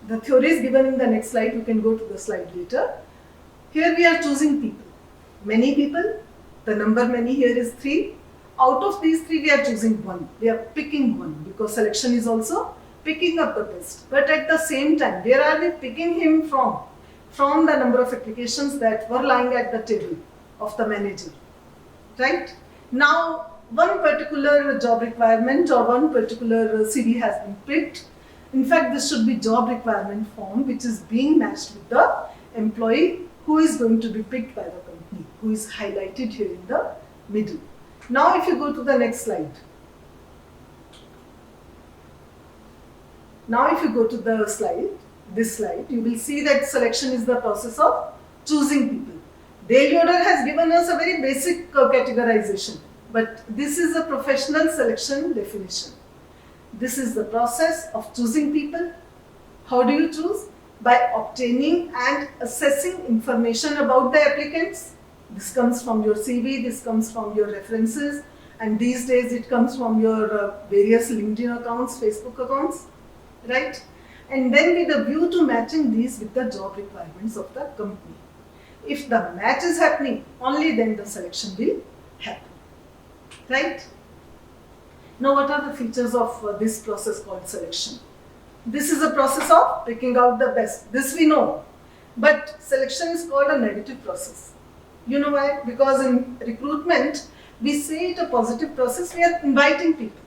[SPEAKER 1] The theory is given in the next slide. You can go to the slide later. Here we are choosing people. Many people. The number many here is 3. Out of these 3, we are choosing one. We are picking one because selection is also picking up the best. But at the same time, where are we picking him from? From the number of applications that were lying at the table of the manager. Right? Now, one particular job requirement or one particular CV has been picked. In fact, this should be job requirement form which is being matched with the employee who is going to be picked by the company, who is highlighted here in the middle. Now, if you go to the next slide. Now, if you go to the slide, this slide, you will see that selection is the process of choosing people. Dale Yolder has given us a very basic categorization, but this is a professional selection definition. This is the process of choosing people. How do you choose? By obtaining and assessing information about the applicants. This comes from your CV, this comes from your references, and these days it comes from your various LinkedIn accounts, Facebook accounts, right? And then with a view to matching these with the job requirements of the company. If the match is happening, only then the selection will happen, right? Now, what are the features of this process called selection? This is a process of picking out the best. This we know. But selection is called a negative process. You know why? Because in recruitment, we say it a positive process. We are inviting people.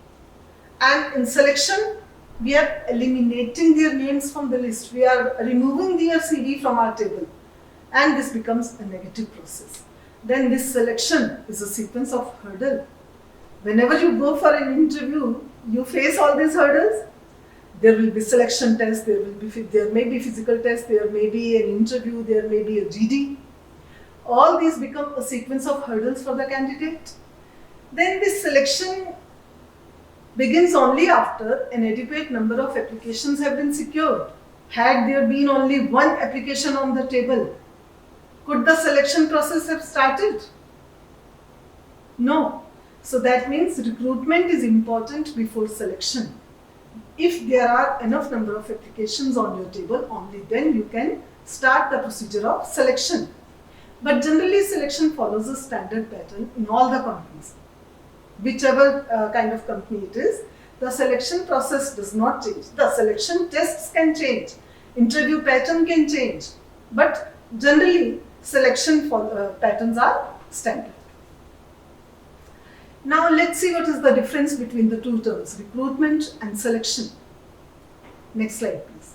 [SPEAKER 1] And in selection, we are eliminating their names from the list. We are removing their CV from our table. And this becomes a negative process. Then this selection is a sequence of hurdles. Whenever you go for an interview, you face all these hurdles. There will be selection tests, there may be physical tests, there may be an interview, there may be a GD. All these become a sequence of hurdles for the candidate. Then this selection begins only after an adequate number of applications have been secured. Had there been only one application on the table, could the selection process have started? No. So that means recruitment is important before selection. If there are enough number of applications on your table, only then you can start the procedure of selection. But generally selection follows a standard pattern in all the companies. Whichever kind of company it is, the selection process does not change. The selection tests can change, interview pattern can change, but generally selection patterns are standard. Now let's see what is the difference between the two terms, recruitment and selection. Next slide please.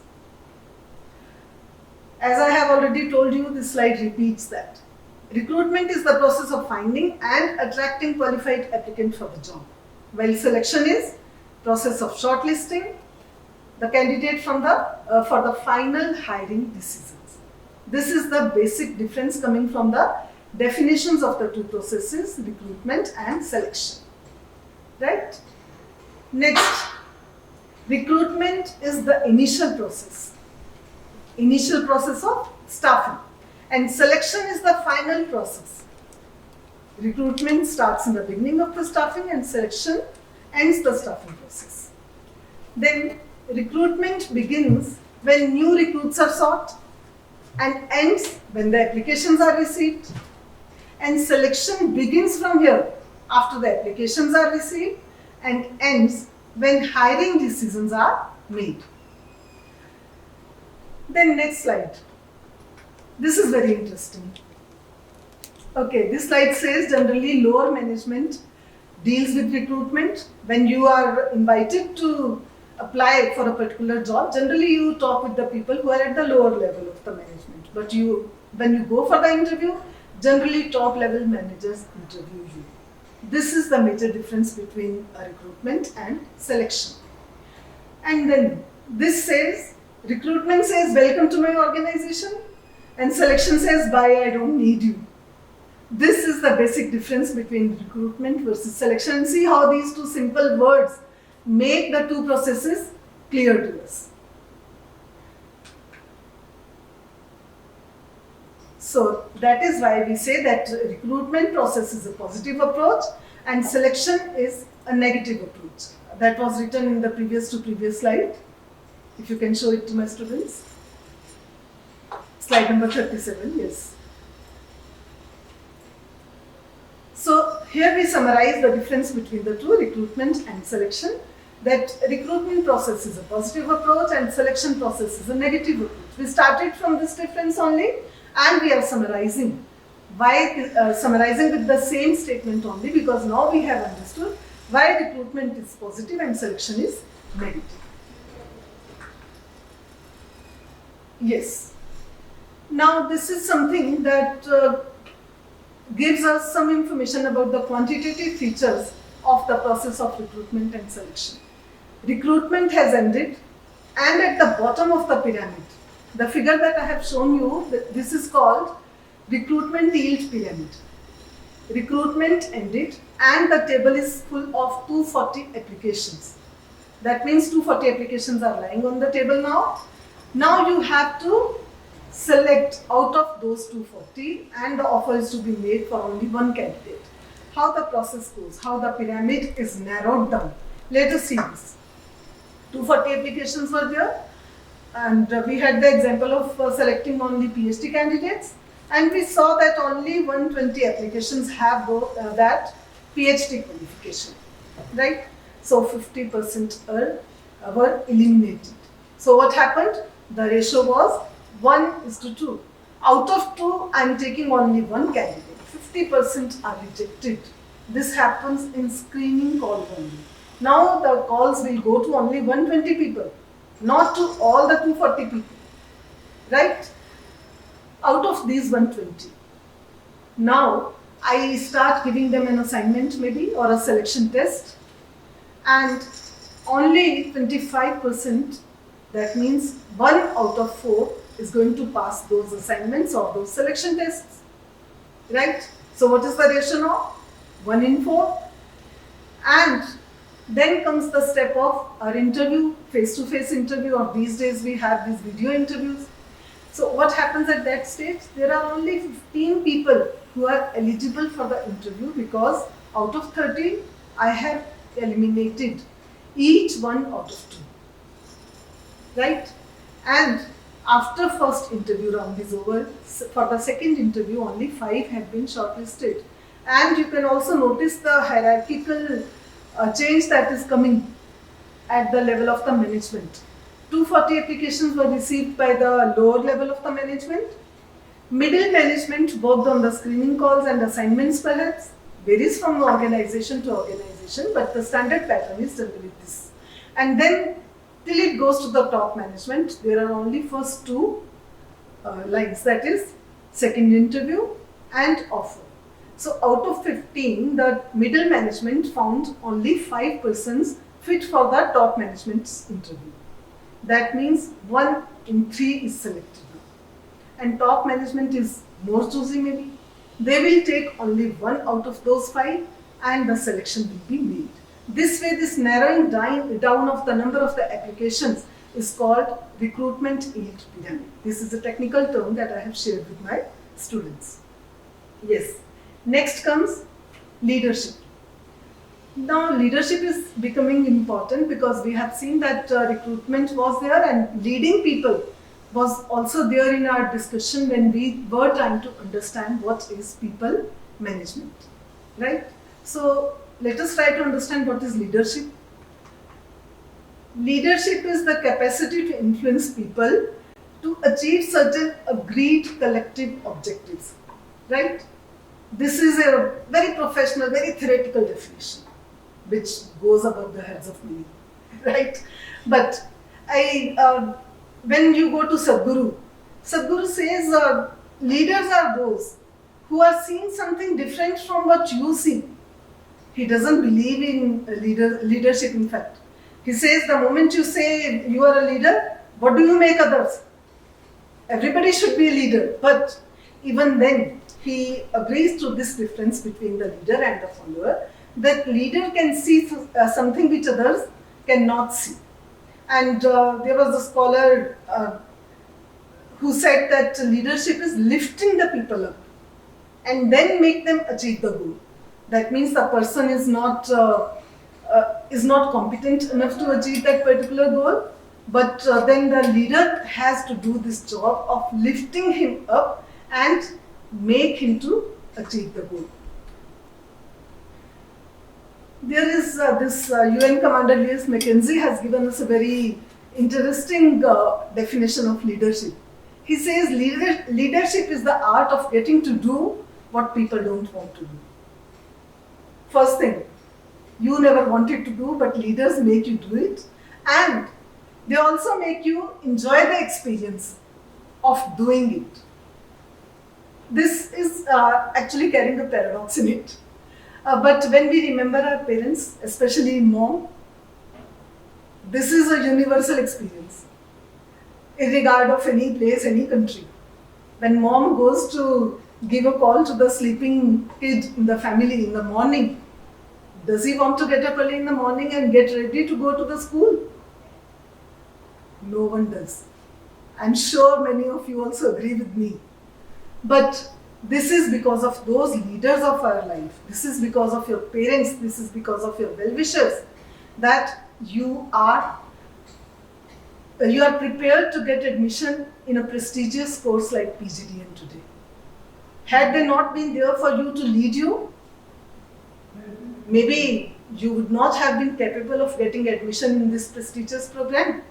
[SPEAKER 1] As I have already told you, this slide repeats that. Recruitment is the process of finding and attracting qualified applicants for the job, while selection is process of shortlisting, the candidate from for the final hiring decisions. This is the basic difference coming from the definitions of the two processes, recruitment and selection. Right? Next, recruitment is the initial process of staffing, and selection is the final process. Recruitment starts in the beginning of the staffing and selection ends the staffing process. Then recruitment begins when new recruits are sought and ends when the applications are received. And selection begins from here after the applications are received and ends when hiring decisions are made. Then next slide. This is very interesting. Okay, this slide says generally lower management deals with recruitment. When you are invited to apply for a particular job, generally you talk with the people who are at the lower level of the management. But when you go for the interview, generally top level managers interview you. This is the major difference between recruitment and selection. And then this says, recruitment says welcome to my organization and selection says bye, I don't need you. This is the basic difference between recruitment versus selection, and see how these two simple words make the two processes clear to us. So that is why we say that recruitment process is a positive approach and selection is a negative approach. That was written in the previous slide. If you can show it to my students. Slide number 37, yes. So here we summarize the difference between the two, recruitment and selection. That recruitment process is a positive approach and selection process is a negative approach. We started from this difference only and we are summarizing. Why summarizing with the same statement only? Because now we have understood why recruitment is positive and selection is negative. Yes. Now this is something that gives us some information about the quantitative features of the process of recruitment and selection. Recruitment has ended, and at the bottom of the pyramid, the figure that I have shown you, this is called recruitment yield pyramid. Recruitment ended and the table is full of 240 applications. That means 240 applications are lying on the table now. Now you have to select out of those 240 and the offer is to be made for only one candidate. How the process goes, how the pyramid is narrowed down. Let us see this. 240 applications were there and we had the example of selecting only PhD candidates, and we saw that only 120 applications have that PhD qualification, right? So 50% were eliminated. So what happened? The ratio was 1:2. Out of 2, I am taking only one candidate. 50% are rejected. This happens in screening call only. Now the calls will go to only 120 people, not to all the 240 people, right? Out of these 120. Now I start giving them an assignment maybe or a selection test, and only 25%, that means 1 out of 4 is going to pass those assignments or those selection tests, right? So what is the ratio now? 1 in 4. And then comes the step of our interview, face-to-face interview, or these days we have these video interviews. So what happens at that stage? There are only 15 people who are eligible for the interview because out of 30, I have eliminated each 1 out of 2, right? And after first interview round is over, for the second interview, only 5 have been shortlisted. And you can also notice the hierarchical change that is coming at the level of the management. 240 applications were received by the lower level of the management. Middle management worked on the screening calls and assignments perhaps. Varies from organization to organization, but the standard pattern is generally this. And then till it goes to the top management, there are only first 2 lines, that is second interview and offer. So out of 15, the middle management found only 5 persons fit for the top management's interview. That means 1 in 3 is selectable. And top management is more choosy maybe. They will take only 1 out of those 5 and the selection will be made. This way, this narrowing down of the number of the applications is called recruitment yield pyramid. This is a technical term that I have shared with my students. Yes. Next comes leadership. Now, leadership is becoming important because we have seen that recruitment was there and leading people was also there in our discussion when we were trying to understand what is people management, right? So, let us try to understand what is leadership. Leadership is the capacity to influence people to achieve certain agreed collective objectives, right? This is a very professional, very theoretical definition, which goes above the heads of many, right? But when you go to Sadhguru, Sadhguru says leaders are those who are seeing something different from what you see. He doesn't believe in leadership, in fact. He says the moment you say you are a leader, what do you make others? Everybody should be a leader. But even then, he agrees to this difference between the leader and the follower, that leader can see something which others cannot see. And there was a scholar who said that leadership is lifting the people up and then make them achieve the goal. That means the person is not competent enough to achieve that particular goal, but then the leader has to do this job of lifting him up and make him to achieve the goal. There is this UN Commander Lewis Mackenzie has given us a very interesting definition of leadership. He says leadership is the art of getting to do what people don't want to do. First thing, you never wanted to do, but leaders make you do it, and they also make you enjoy the experience of doing it. This is actually carrying a paradox in it. But when we remember our parents, especially mom, this is a universal experience, irregardless of any place, any country. When mom goes to give a call to the sleeping kid in the family in the morning, does he want to get up early in the morning and get ready to go to the school? No one does. I'm sure many of you also agree with me. But this is because of those leaders of our life. This is because of your parents. This is because of your well-wishers that you are prepared to get admission in a prestigious course like PGDM today. Had they not been there for you to lead you, maybe you would not have been capable of getting admission in this prestigious program.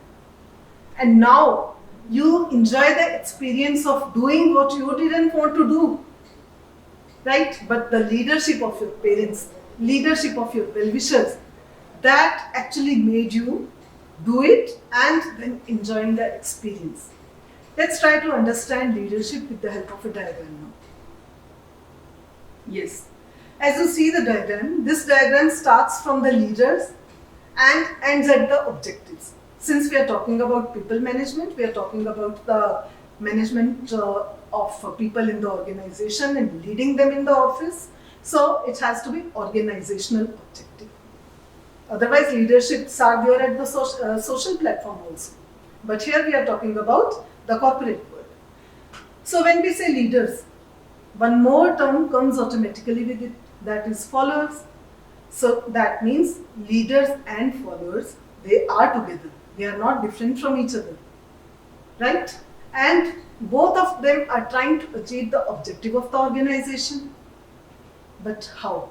[SPEAKER 1] And now you enjoy the experience of doing what you didn't want to do, right? But the leadership of your parents, leadership of your well-wishers, that actually made you do it and then enjoying the experience. Let's try to understand leadership with the help of a diagram now. Yes. As you see the diagram, this diagram starts from the leaders and ends at the objectives. Since we are talking about people management, we are talking about the management of people in the organization and leading them in the office. So it has to be organizational objective. Otherwise, leaderships are there at the social platform also. But here we are talking about the corporate world. So when we say leaders, one more term comes automatically with it, that is followers. So that means leaders and followers, they are together. They are not different from each other, right? And both of them are trying to achieve the objective of the organization. But how?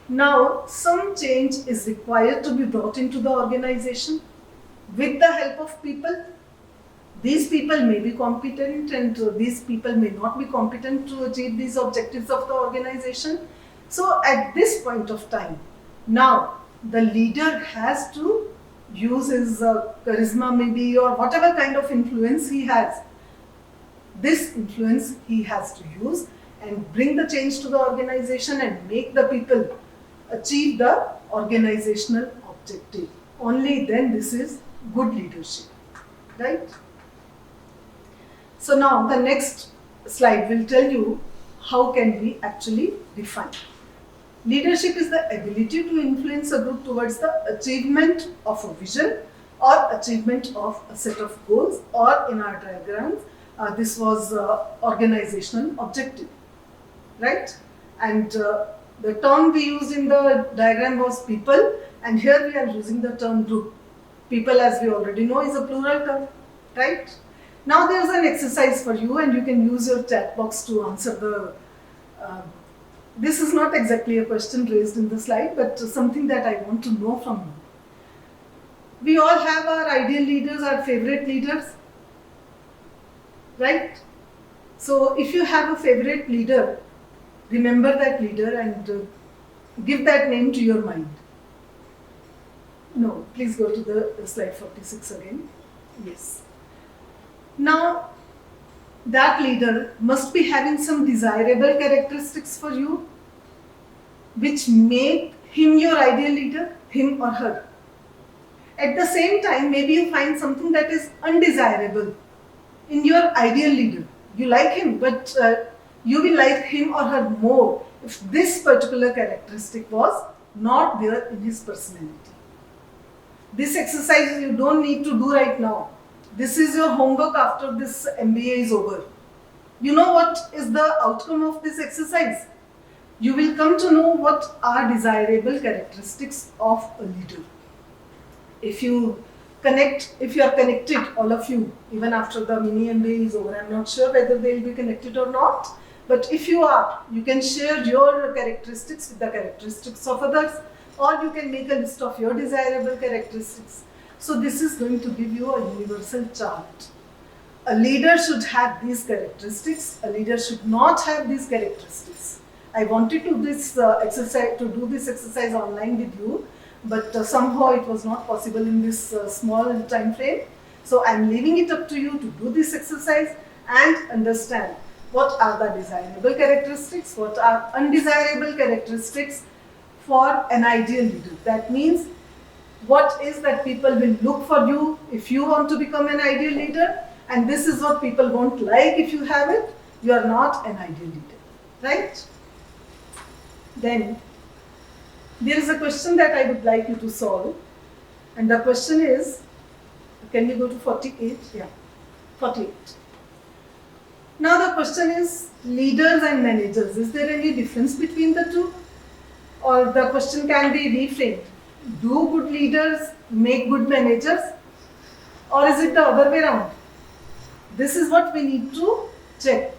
[SPEAKER 1] Now, some change is required to be brought into the organization with the help of people. These people may be competent and these people may not be competent to achieve these objectives of the organization. So at this point of time, now the leader has to use his charisma maybe or whatever kind of influence he has. This influence he has to use and bring the change to the organization and make the people achieve the organizational objective. Only then this is good leadership, right? So now the next slide will tell you how can we actually define. Leadership is the ability to influence a group towards the achievement of a vision or achievement of a set of goals, or in our diagrams, this was organizational objective, right? And the term we used in the diagram was people, and here we are using the term group. People, as we already know, is a plural term, right? Now there is an exercise for you, and you can use your chat box to answer the this is not exactly a question raised in the slide, but something that I want to know from you. We all have our ideal leaders, our favorite leaders, right? So if you have a favorite leader, remember that leader and give that name to your mind. No, please go to the slide 46 again. Yes. Now, that leader must be having some desirable characteristics for you which make him your ideal leader, him or her. At the same time, maybe you find something that is undesirable in your ideal leader. You like him, but you will like him or her more if this particular characteristic was not there in his personality. This exercise you don't need to do right now. This is your homework after this MBA is over. You know what is the outcome of this exercise? You will come to know what are desirable characteristics of a leader. If you are connected, all of you, even after the mini MBA is over, I'm not sure whether they will be connected or not, but if you are, you can share your characteristics with the characteristics of others, or you can make a list of your desirable characteristics. So this is going to give you a universal chart. A leader should have these characteristics, a leader should not have these characteristics. I wanted to do this exercise online with you, but somehow it was not possible in this small time frame. So I am leaving it up to you to do this exercise and understand what are the desirable characteristics, what are undesirable characteristics for an ideal leader. That means what is that people will look for you if you want to become an ideal leader, and this is what people won't like if you have it. You are not an ideal leader, right? Then there is a question that I would like you to solve, and the question is, can we go to 48? Yeah, 48. Now the question is leaders and managers. Is there any difference between the two? Or the question can be reframed. Do good leaders make good managers? Or is it the other way around? This is what we need to check.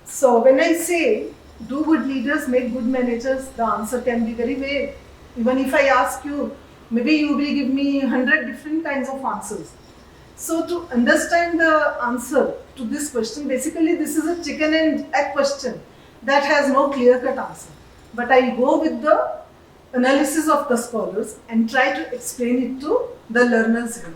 [SPEAKER 1] So when I say, do good leaders make good managers? The answer can be very vague. Even if I ask you, maybe you will give me 100 different kinds of answers. So to understand the answer to this question, basically this is a chicken and egg question that has no clear-cut answer. But I go with the analysis of the scholars and try to explain it to the learners here.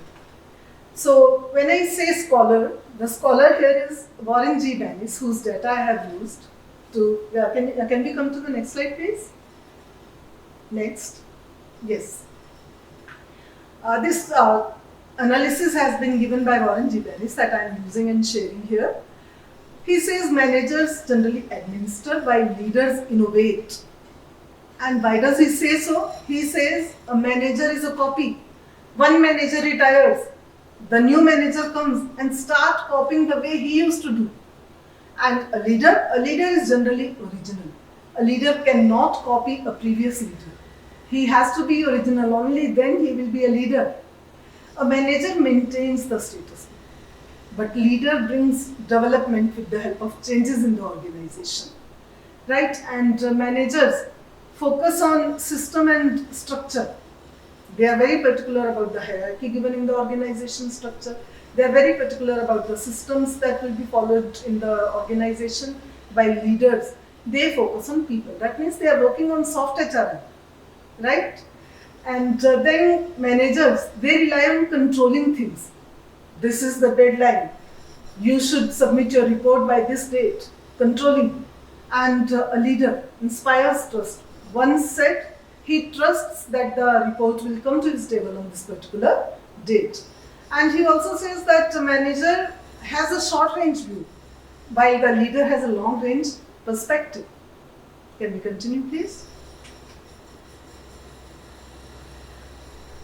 [SPEAKER 1] So when I say scholar, the scholar here is Warren G. Bennis, whose data I have used. Can we come to the next slide, please? Next. Yes. This analysis has been given by Warren G. Bennis that I am using and sharing here. He says managers generally administer while leaders innovate. And why does he say so? He says a manager is a copy. One manager retires, the new manager comes and starts copying the way he used to do. And a leader is generally original. A leader cannot copy a previous leader. He has to be original, only then he will be a leader. A manager maintains the status quo, but leader brings development with the help of changes in the organization, right? And managers focus on system and structure. They are very particular about the hierarchy given in the organization structure. They are very particular about the systems that will be followed in the organization. While leaders, they focus on people. That means they are working on soft HRM, right? And then managers, they rely on controlling things. This is the deadline. You should submit your report by this date. Controlling. And a leader inspires trust. Once said, He trusts that the report will come to his table on this particular date. And he also says that the manager has a short range view, while the leader has a long range perspective. Can we continue, please?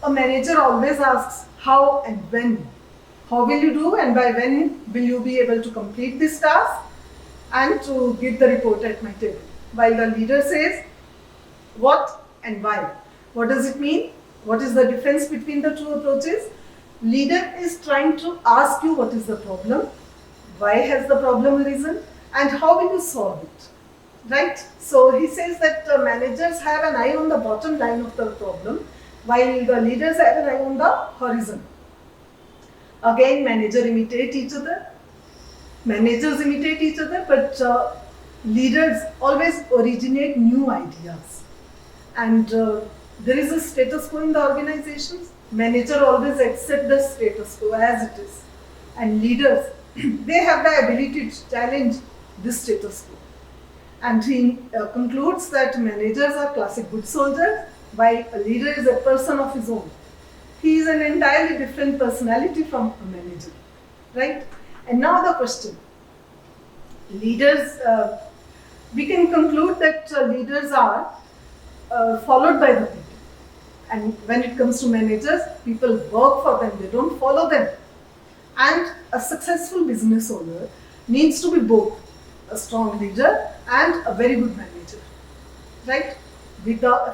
[SPEAKER 1] A manager always asks how and when. How will you do, and by when will you be able to complete this task and to give the report at my table? While the leader says what and why. What does it mean? What is the difference between the two approaches? Leader is trying to ask you what is the problem, why has the problem arisen, and how will you solve it, right? So he says that managers have an eye on the bottom line of the problem, while the leaders have an eye on the horizon. Again, managers imitate each other, but leaders always originate new ideas. And there is a status quo in the organizations. Manager always accept the status quo as it is. And leaders, they have the ability to challenge this status quo. And he concludes that managers are classic good soldiers, while a leader is a person of his own. He is an entirely different personality from a manager, right? And now the question. Leaders, we can conclude that leaders are followed by the people. And when it comes to managers, people work for them, they don't follow them. And a successful business owner needs to be both a strong leader and a very good manager, right?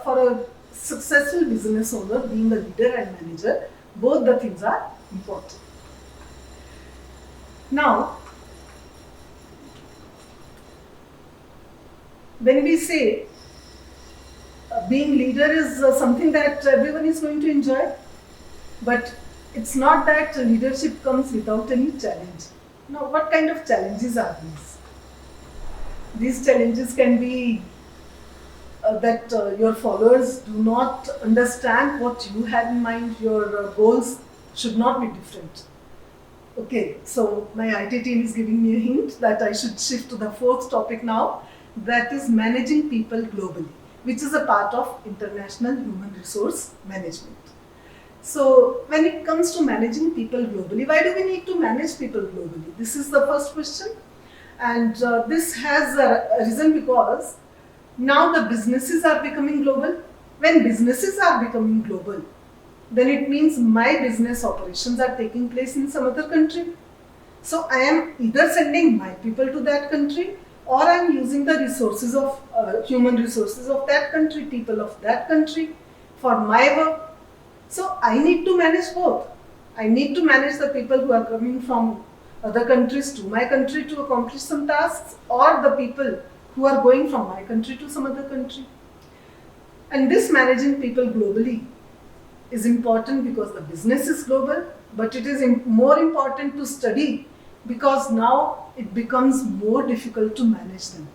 [SPEAKER 1] For a successful business owner, being a leader and manager, both the things are important. Now, when we say being leader is something that everyone is going to enjoy, but it's not that leadership comes without any challenge. Now, what kind of challenges are these? These challenges can be that your followers do not understand what you have in mind, your goals should not be different. Okay, so my IT team is giving me a hint that I should shift to the fourth topic now, that is managing people globally, which is a part of international human resource management. So when it comes to managing people globally, why do we need to manage people globally? This is the first question. And this has arisen because now the businesses are becoming global. When businesses are becoming global, then it means my business operations are taking place in some other country. So I am either sending my people to that country, or I am using the resources of human resources of that country, people of that country for my work. So I need to manage both. I need to manage the people who are coming from other countries to my country to accomplish some tasks, or the people who are going from my country to some other country. And this managing people globally is important because the business is global, but it is more important to study because now it becomes more difficult to manage them.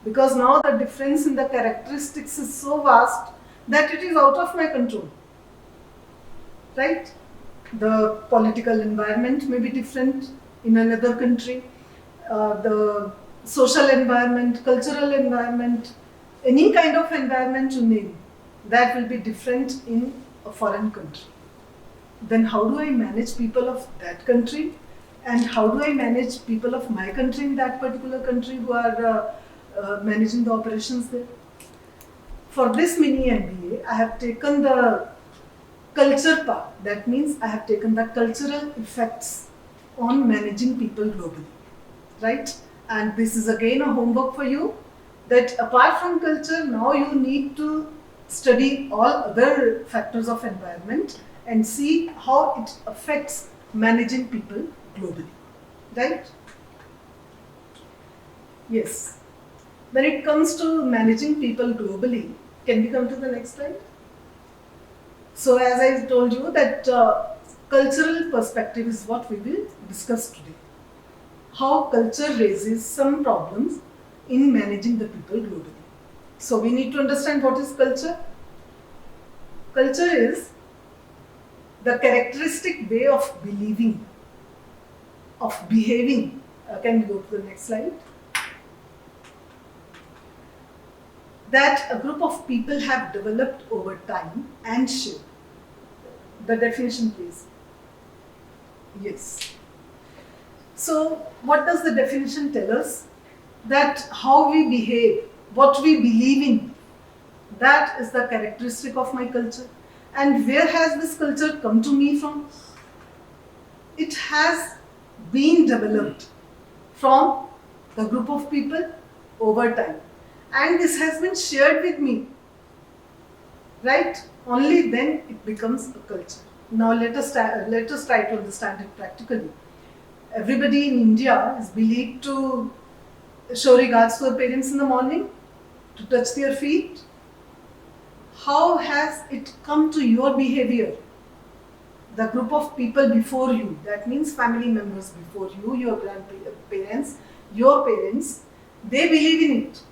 [SPEAKER 1] Because now the difference in the characteristics is so vast that it is out of my control. Right? The political environment may be different in another country. The social environment, cultural environment, any kind of environment you name, that will be different in a foreign country. Then how do I manage people of that country? And how do I manage people of my country in that particular country who are managing the operations there? For this mini MBA, I have taken the culture part. That means I have taken the cultural effects on managing people globally, right? And this is again a homework for you, that apart from culture, now you need to study all other factors of environment and see how it affects managing people globally, right? Yes. When it comes to managing people globally, can we come to the next slide? So as I told you that cultural perspective is what we will discuss today. How culture raises some problems in managing the people globally. So we need to understand what is culture. Culture is the characteristic way of believing, of behaving. Can we go to the next slide? that a group of people have developed over time and shared. The definition, please. Yes. So, what does the definition tell us? That how we behave, what we believe in, that is the characteristic of my culture. And where has this culture come to me from? It has been developed from the group of people over time. And this has been shared with me. Right? Only then it becomes a culture. Now let us try to understand it practically. Everybody in India is believed to show regards to their parents in the morning, to touch their feet. How has it come to your behavior? The group of people before you, that means family members before you, your grandparents, your parents, they believe in it.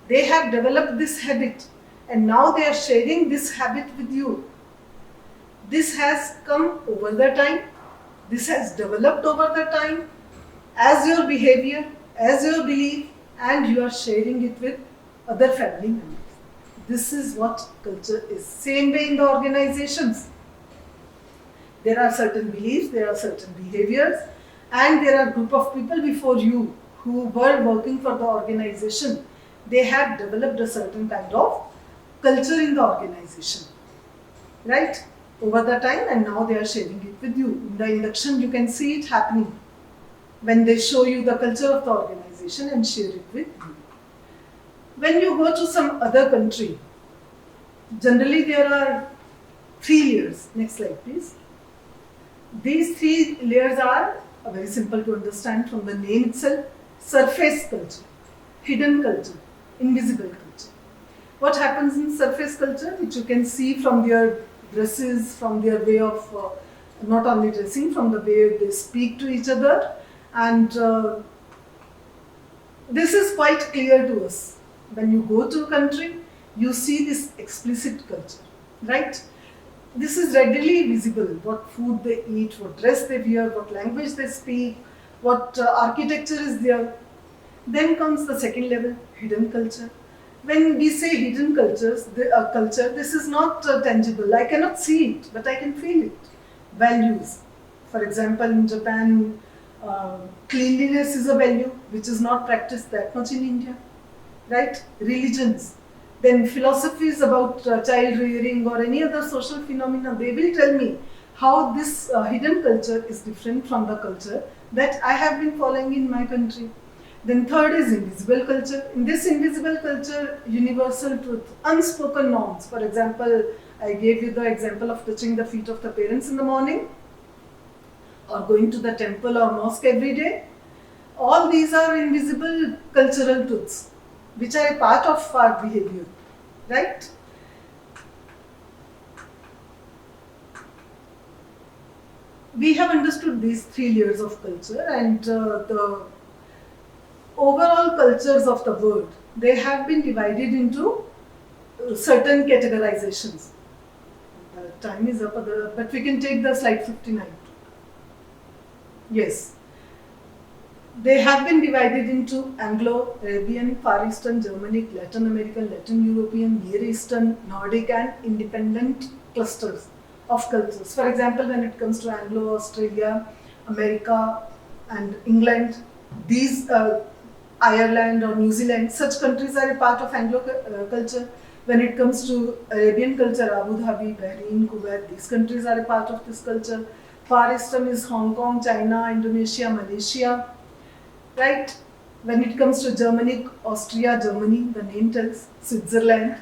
[SPEAKER 1] They have developed this habit and now they are sharing this habit with you. This has come over the time, this has developed over the time as your behavior, as your belief, and you are sharing it with other family members. This is what culture is. Same way in the organizations. There are certain beliefs, there are certain behaviors, and there are a group of people before you who were working for the organization. They have developed a certain kind of culture in the organization, right? Over the time, and now they are sharing it with you. In the induction, you can see it happening when they show you the culture of the organization and share it with you. When you go to some other country, generally there are 3 layers. Next slide, please. These 3 layers are very simple to understand from the name itself. Surface culture, hidden culture, invisible culture. What happens in surface culture, which you can see from their dresses, from their way of not only dressing, from the way they speak to each other, and this is quite clear to us. When you go to a country, you see this explicit culture, right? This is readily visible, what food they eat, what dress they wear, what language they speak, what architecture is there. Then comes the second level, hidden culture. When we say hidden culture, this is not tangible. I cannot see it, but I can feel it. Values. For example, in Japan, cleanliness is a value which is not practiced that much in India, right? Religions. Then philosophies about child rearing or any other social phenomena, they will tell me how this hidden culture is different from the culture that I have been following in my country. Then third is invisible culture. In this invisible culture, universal truth, unspoken norms. For example, I gave you the example of touching the feet of the parents in the morning or going to the temple or mosque every day. All these are invisible cultural truths which are a part of our behavior, right? We have understood these 3 layers of culture, and the overall cultures of the world, they have been divided into certain categorizations. Time is up, but we can take the slide 59. Yes. They have been divided into Anglo-Arabian, Far Eastern, Germanic, Latin American, Latin European, Near Eastern, Nordic and independent clusters of cultures. For example, when it comes to Anglo, Australia, America and England, these Ireland or New Zealand, such countries are a part of Anglo culture. When it comes to Arabian culture, Abu Dhabi, Bahrain, Kuwait, these countries are a part of this culture. Far Eastern is Hong Kong, China, Indonesia, Malaysia. Right? When it comes to Germanic, Austria, Germany, the name tells, Switzerland.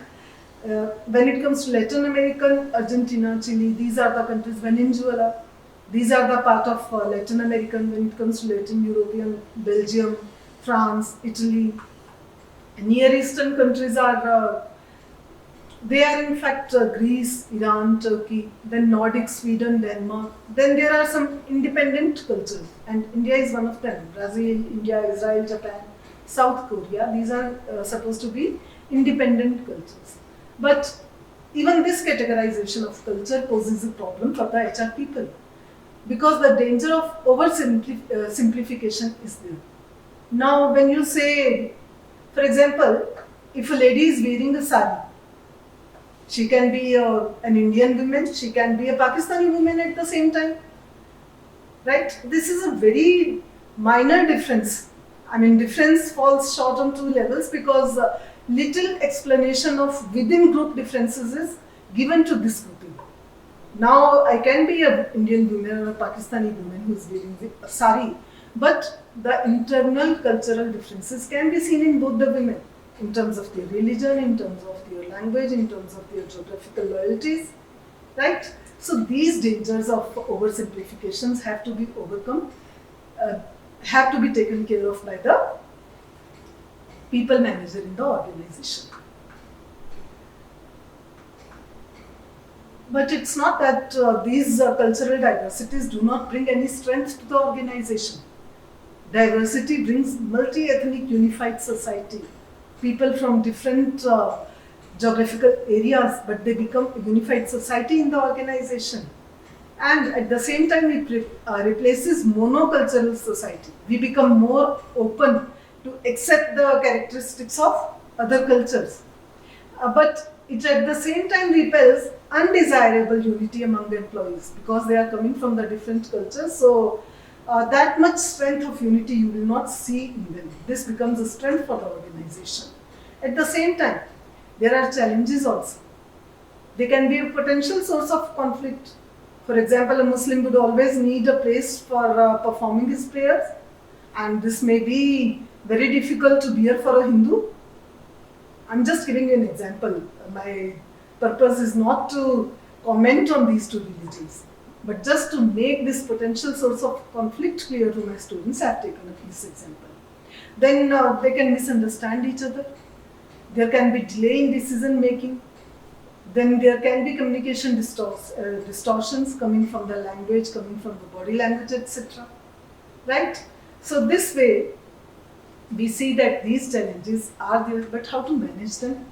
[SPEAKER 1] When it comes to Latin American, Argentina, Chile, these are the countries. Venezuela, these are the part of Latin American. When it comes to Latin European, Belgium, France, Italy. Near Eastern countries are, they are in fact Greece, Iran, Turkey, then Nordic, Sweden, Denmark. Then there are some independent cultures, and India is one of them. Brazil, India, Israel, Japan, South Korea. These are supposed to be independent cultures. But even this categorization of culture poses a problem for the HR people, because the danger of oversimplification is there. Now, when you say, for example, if a lady is wearing a sari, she can be an Indian woman, she can be a Pakistani woman at the same time, right? This is a very minor difference. I mean, difference falls short on two levels because little explanation of within group differences is given to this grouping. Now, I can be an Indian woman or a Pakistani woman who is wearing a sari, but the internal cultural differences can be seen in both the women in terms of their religion, in terms of their language, in terms of their geographical loyalties, right? So these dangers of oversimplifications have to be overcome, have to be taken care of by the people manager in the organization. But it's not that these cultural diversities do not bring any strength to the organization. Diversity brings multi-ethnic unified society. People from different geographical areas, but they become a unified society in the organization. And at the same time, it replaces monocultural society. We become more open to accept the characteristics of other cultures. But it at the same time repels undesirable unity among the employees because they are coming from the different cultures. So that much strength of unity you will not see in them. This becomes a strength for the organization. At the same time, there are challenges also. They can be a potential source of conflict. For example, a Muslim would always need a place for performing his prayers, and this may be very difficult to bear for a Hindu. I'm just giving you an example. My purpose is not to comment on these two religions, but just to make this potential source of conflict clear to my students. I have taken up this example. Then they can misunderstand each other. There can be delay in decision making. Then there can be communication distortions coming from the language, coming from the body language, etc. Right? So this way, we see that these challenges are there, but how to manage them?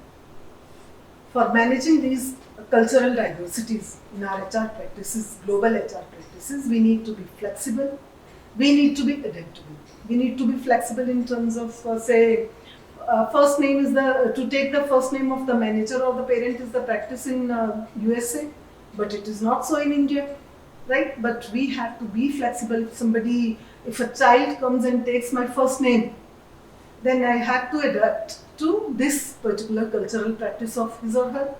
[SPEAKER 1] For managing these cultural diversities in our HR practices, global HR practices, we need to be flexible. We need to be adaptable. We need to be flexible in terms of, first name is to take the first name of the manager or the parent is the practice in USA, but it is not so in India, right? But we have to be flexible. If a child comes and takes my first name, then I have to adapt to this particular cultural practice of his or her.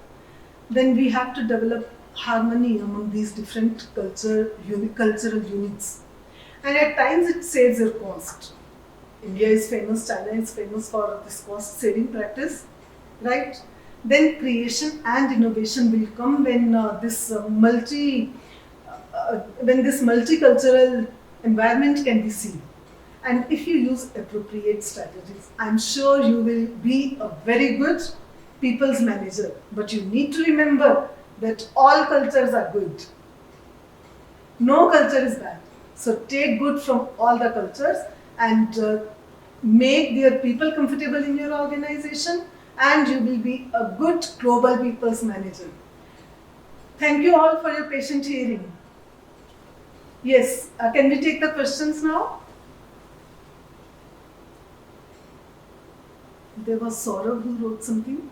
[SPEAKER 1] Then we have to develop harmony among these different cultural units. And at times it saves your cost. India is famous, China is famous for this cost saving practice, right? Then creation and innovation will come when this multicultural environment can be seen. And if you use appropriate strategies, I'm sure you will be a very good people's manager. But you need to remember that all cultures are good. No culture is bad. So take good from all the cultures and make their people comfortable in your organization, and you will be a good global people's manager. Thank you all for your patient hearing. Yes, can we take the questions now? There was Saurabh who wrote something.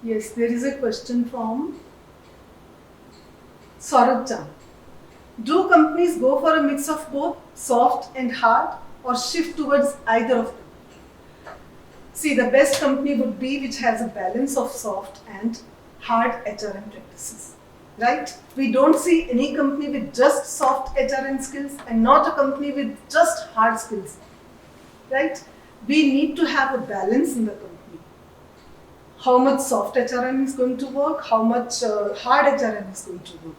[SPEAKER 1] Yes, there is a question from Saurabh Chan. Do companies go for a mix of both soft and hard, or shift towards either of them? See, the best company would be which has a balance of soft and hard HRM practices. Right? We don't see any company with just soft HRM skills and not a company with just hard skills. Right? We need to have a balance in the company. How much soft HRM is going to work, how much hard HRM is going to work.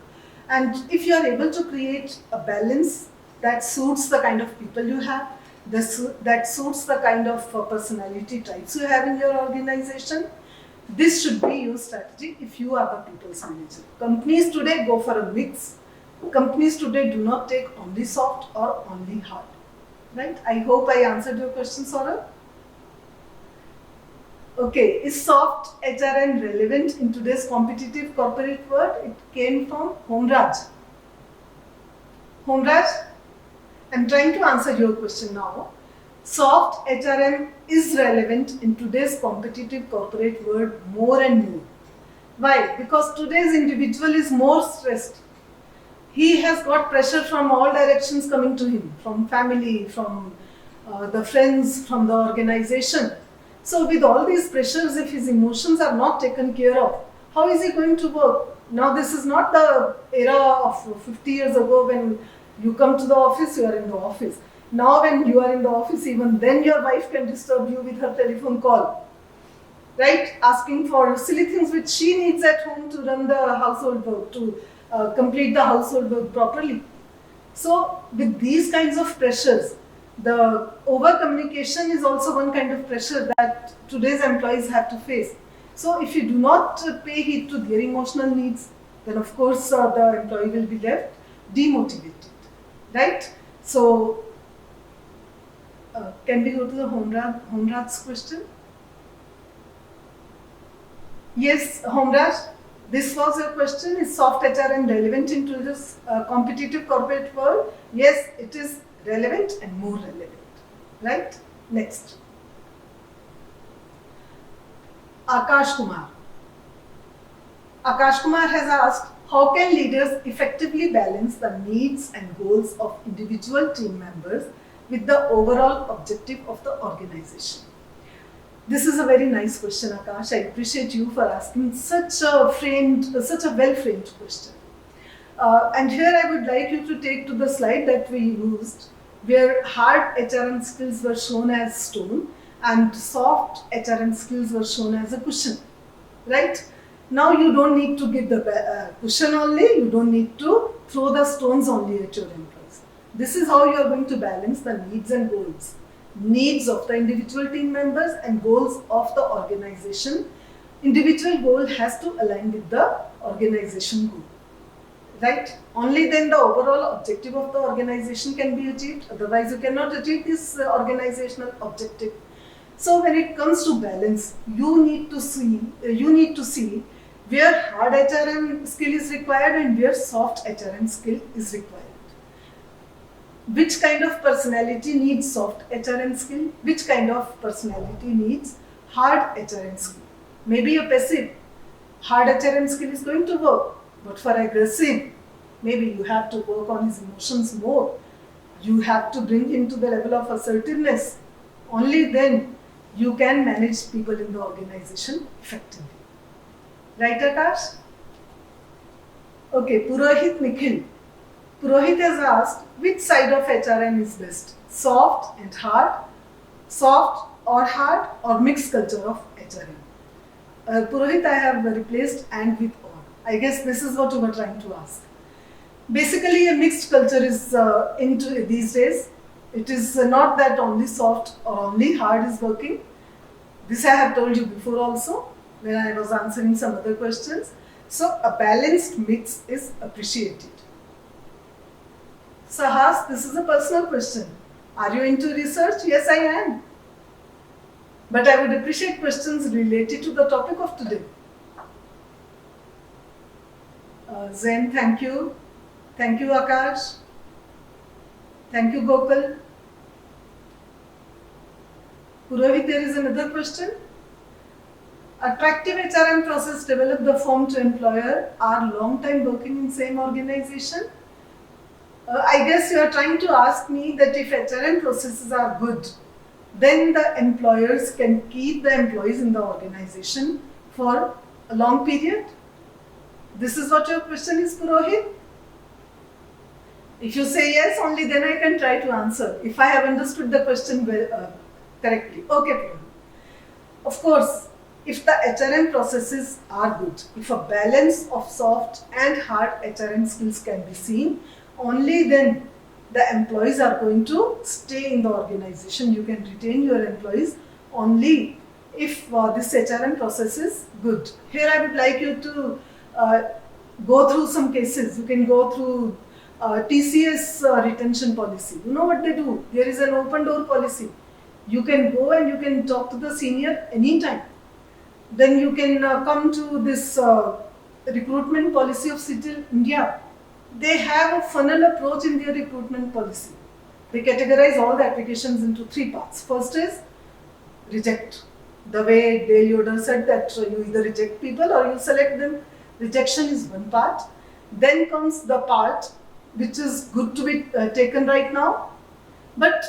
[SPEAKER 1] And if you are able to create a balance that suits the kind of people you have, that suits the kind of personality types you have in your organization, this should be your strategy if you are the people's manager. Companies today go for a mix. Companies today do not take only soft or only hard. Right? I hope I answered your question, Saurabh. Okay, is soft HRM relevant in today's competitive corporate world? It came from Homraj. Homraj, I'm trying to answer your question now. Soft HRM is relevant in today's competitive corporate world more and more. Why? Because today's individual is more stressed. He has got pressure from all directions coming to him, from family, from the friends, from the organization. So with all these pressures, if his emotions are not taken care of, how is he going to work? Now this is not the era of 50 years ago when you come to the office, you are in the office. Now when you are in the office, even then your wife can disturb you with her telephone call, right? Asking for silly things which she needs at home to run the household work, to complete the household work properly. So with these kinds of pressures, the over communication is also one kind of pressure that today's employees have to face. So if you do not pay heed to their emotional needs, then of course the employee will be left demotivated, right? So can we go to the Homraj's question? Yes, Homraj, this was your question. Is soft HRM relevant in today's competitive corporate world? Yes, it is relevant and more relevant, right? Next. Akash Kumar. Akash Kumar has asked, how can leaders effectively balance the needs and goals of individual team members with the overall objective of the organization? This is a very nice question, Akash. I appreciate you for asking such a well-framed question. And here I would like you to take to the slide that we used, where hard HRM skills were shown as stone and soft HRM skills were shown as a cushion, right? Now you don't need to give the cushion only, you don't need to throw the stones only at your employees. This is how you are going to balance the needs and goals. Needs of the individual team members and goals of the organization. Individual goal has to align with the organization goal, right? Only then the overall objective of the organization can be achieved. Otherwise, you cannot achieve this organizational objective. So when it comes to balance, you need to see where hard HRM skill is required and where soft HRM skill is required. Which kind of personality needs soft HRM skill? Which kind of personality needs hard HRM skill? Maybe a passive, hard HRM skill is going to work, but for aggressive, maybe you have to work on his emotions more. You have to bring him to the level of assertiveness. Only then you can manage people in the organization effectively. Right, Akash? Okay, Purohit Nikhil. Purohit has asked, which side of HRM is best? Soft and hard, soft or hard, or mixed culture of HRM? Purohit, I have replaced and with or. I guess this is what you were trying to ask. Basically, a mixed culture is into these days. It is not that only soft or only hard is working. This I have told you before also when I was answering some other questions. So a balanced mix is appreciated. Sahas, this is a personal question. Are you into research? Yes, I am. But I would appreciate questions related to the topic of today. Zen, thank you. Thank you, Akash. Thank you, Gokul. Purohit, there is another question. Attractive HRM process develop the firm to employer are long time working in same organization. I guess you are trying to ask me that if HRM processes are good, then the employers can keep the employees in the organization for a long period. This is what your question is, Purohit? If you say yes, only then I can try to answer, if I have understood the question correctly. Okay, Purohit. Of course, if the HRM processes are good, if a balance of soft and hard HRM skills can be seen, only then the employees are going to stay in the organization. You can retain your employees only if this HRM process is good. Here I would like you to go through some cases. You can go through TCS retention policy. You know what they do? There is an open door policy. You can go and you can talk to the senior anytime. Then you can come to this recruitment policy of City India. they have a funnel approach in their recruitment policy. They categorize all the applications into 3 parts. First is reject. The way Dale Yoder said that you either reject people or you select them. Rejection is one part. Then comes the part which is good to be taken right now. But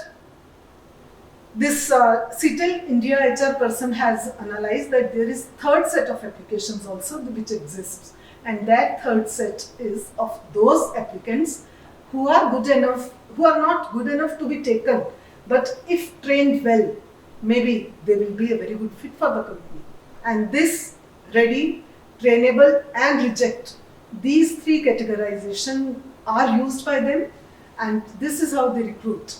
[SPEAKER 1] this CITEL India HR person has analyzed that there is third set of applications also which exists. And that third set is of those applicants who are good enough, who are not good enough to be taken, but if trained well, maybe they will be a very good fit for the company. And this ready, trainable and reject, these 3 categorization are used by them, and this is how they recruit.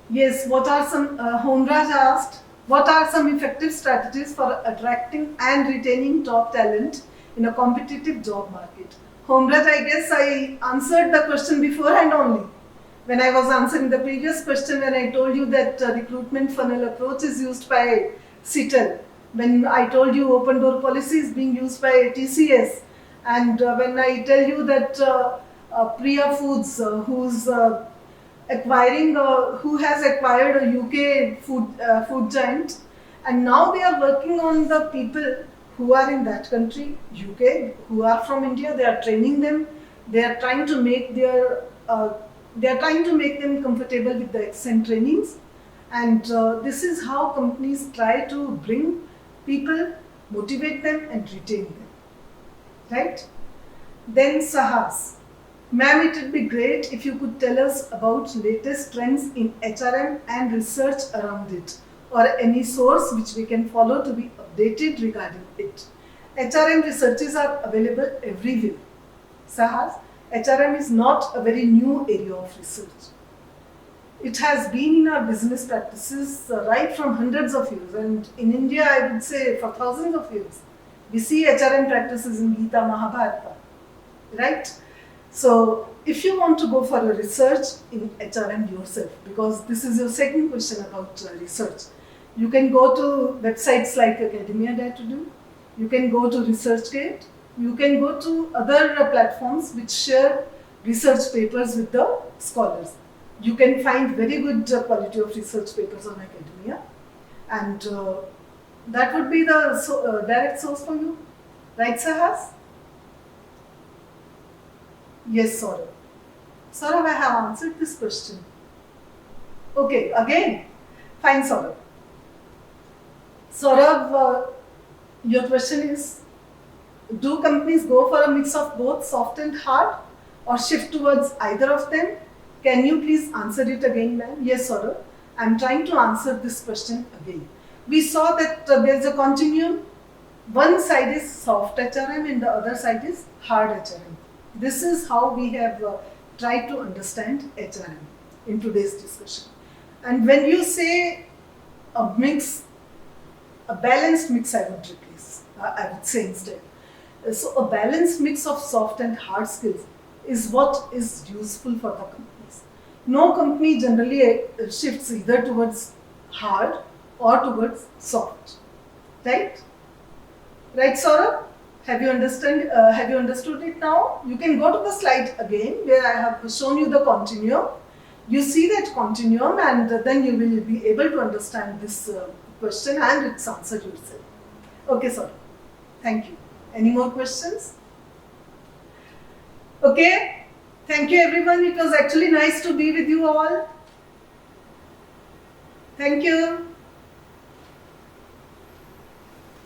[SPEAKER 1] Yes, what are some, Honraj asked, what are some effective strategies for attracting and retaining top talent in a competitive job market? Honraj, I guess I answered the question beforehand only. When I was answering the previous question, when I told you that recruitment funnel approach is used by CITEL, when I told you open door policy is being used by TCS, and when I tell you that Priya Foods, who's acquiring, who has acquired a UK food giant, and now they are working on the people who are in that country, UK, who are from India. They are training them. They are trying to make their them comfortable with the accent trainings, and this is how companies try to bring people, motivate them, and retain them. Right? Then Sahas. Ma'am, it would be great if you could tell us about latest trends in HRM and research around it, or any source which we can follow to be updated regarding it. HRM researches are available everywhere. Sahas, HRM is not a very new area of research. It has been in our business practices right from hundreds of years, and in India I would say for thousands of years. We see HRM practices in Gita, Mahabharata, right? So if you want to go for a research in HRM yourself, because this is your second question about research, you can go to websites like academia.edu, you can go to ResearchGate, you can go to other platforms which share research papers with the scholars. You can find very good quality of research papers on academia, and that would be the direct source for you. Right, Sahas? Yes, Saurabh. Saurabh, I have answered this question. Okay, again. Fine, Saurabh. Saurabh, your question is, do companies go for a mix of both soft and hard, or shift towards either of them? Can you please answer it again, ma'am? Yes, Saurabh. I am trying to answer this question again. We saw that there is a continuum. One side is soft HRM and the other side is hard HRM. This is how we have tried to understand HRM in today's discussion. And when you say a mix, a balanced mix, I would say instead. So a balanced mix of soft and hard skills is what is useful for the companies. No company generally shifts either towards hard or towards soft, right? Right, Saurabh? Have you understood it now? You can go to the slide again where I have shown you the continuum. You see that continuum, and then you will be able to understand this question and its answer yourself. Okay, Saurabh. Thank you. Any more questions? Okay. Thank you, everyone. It was actually nice to be with you all. Thank you.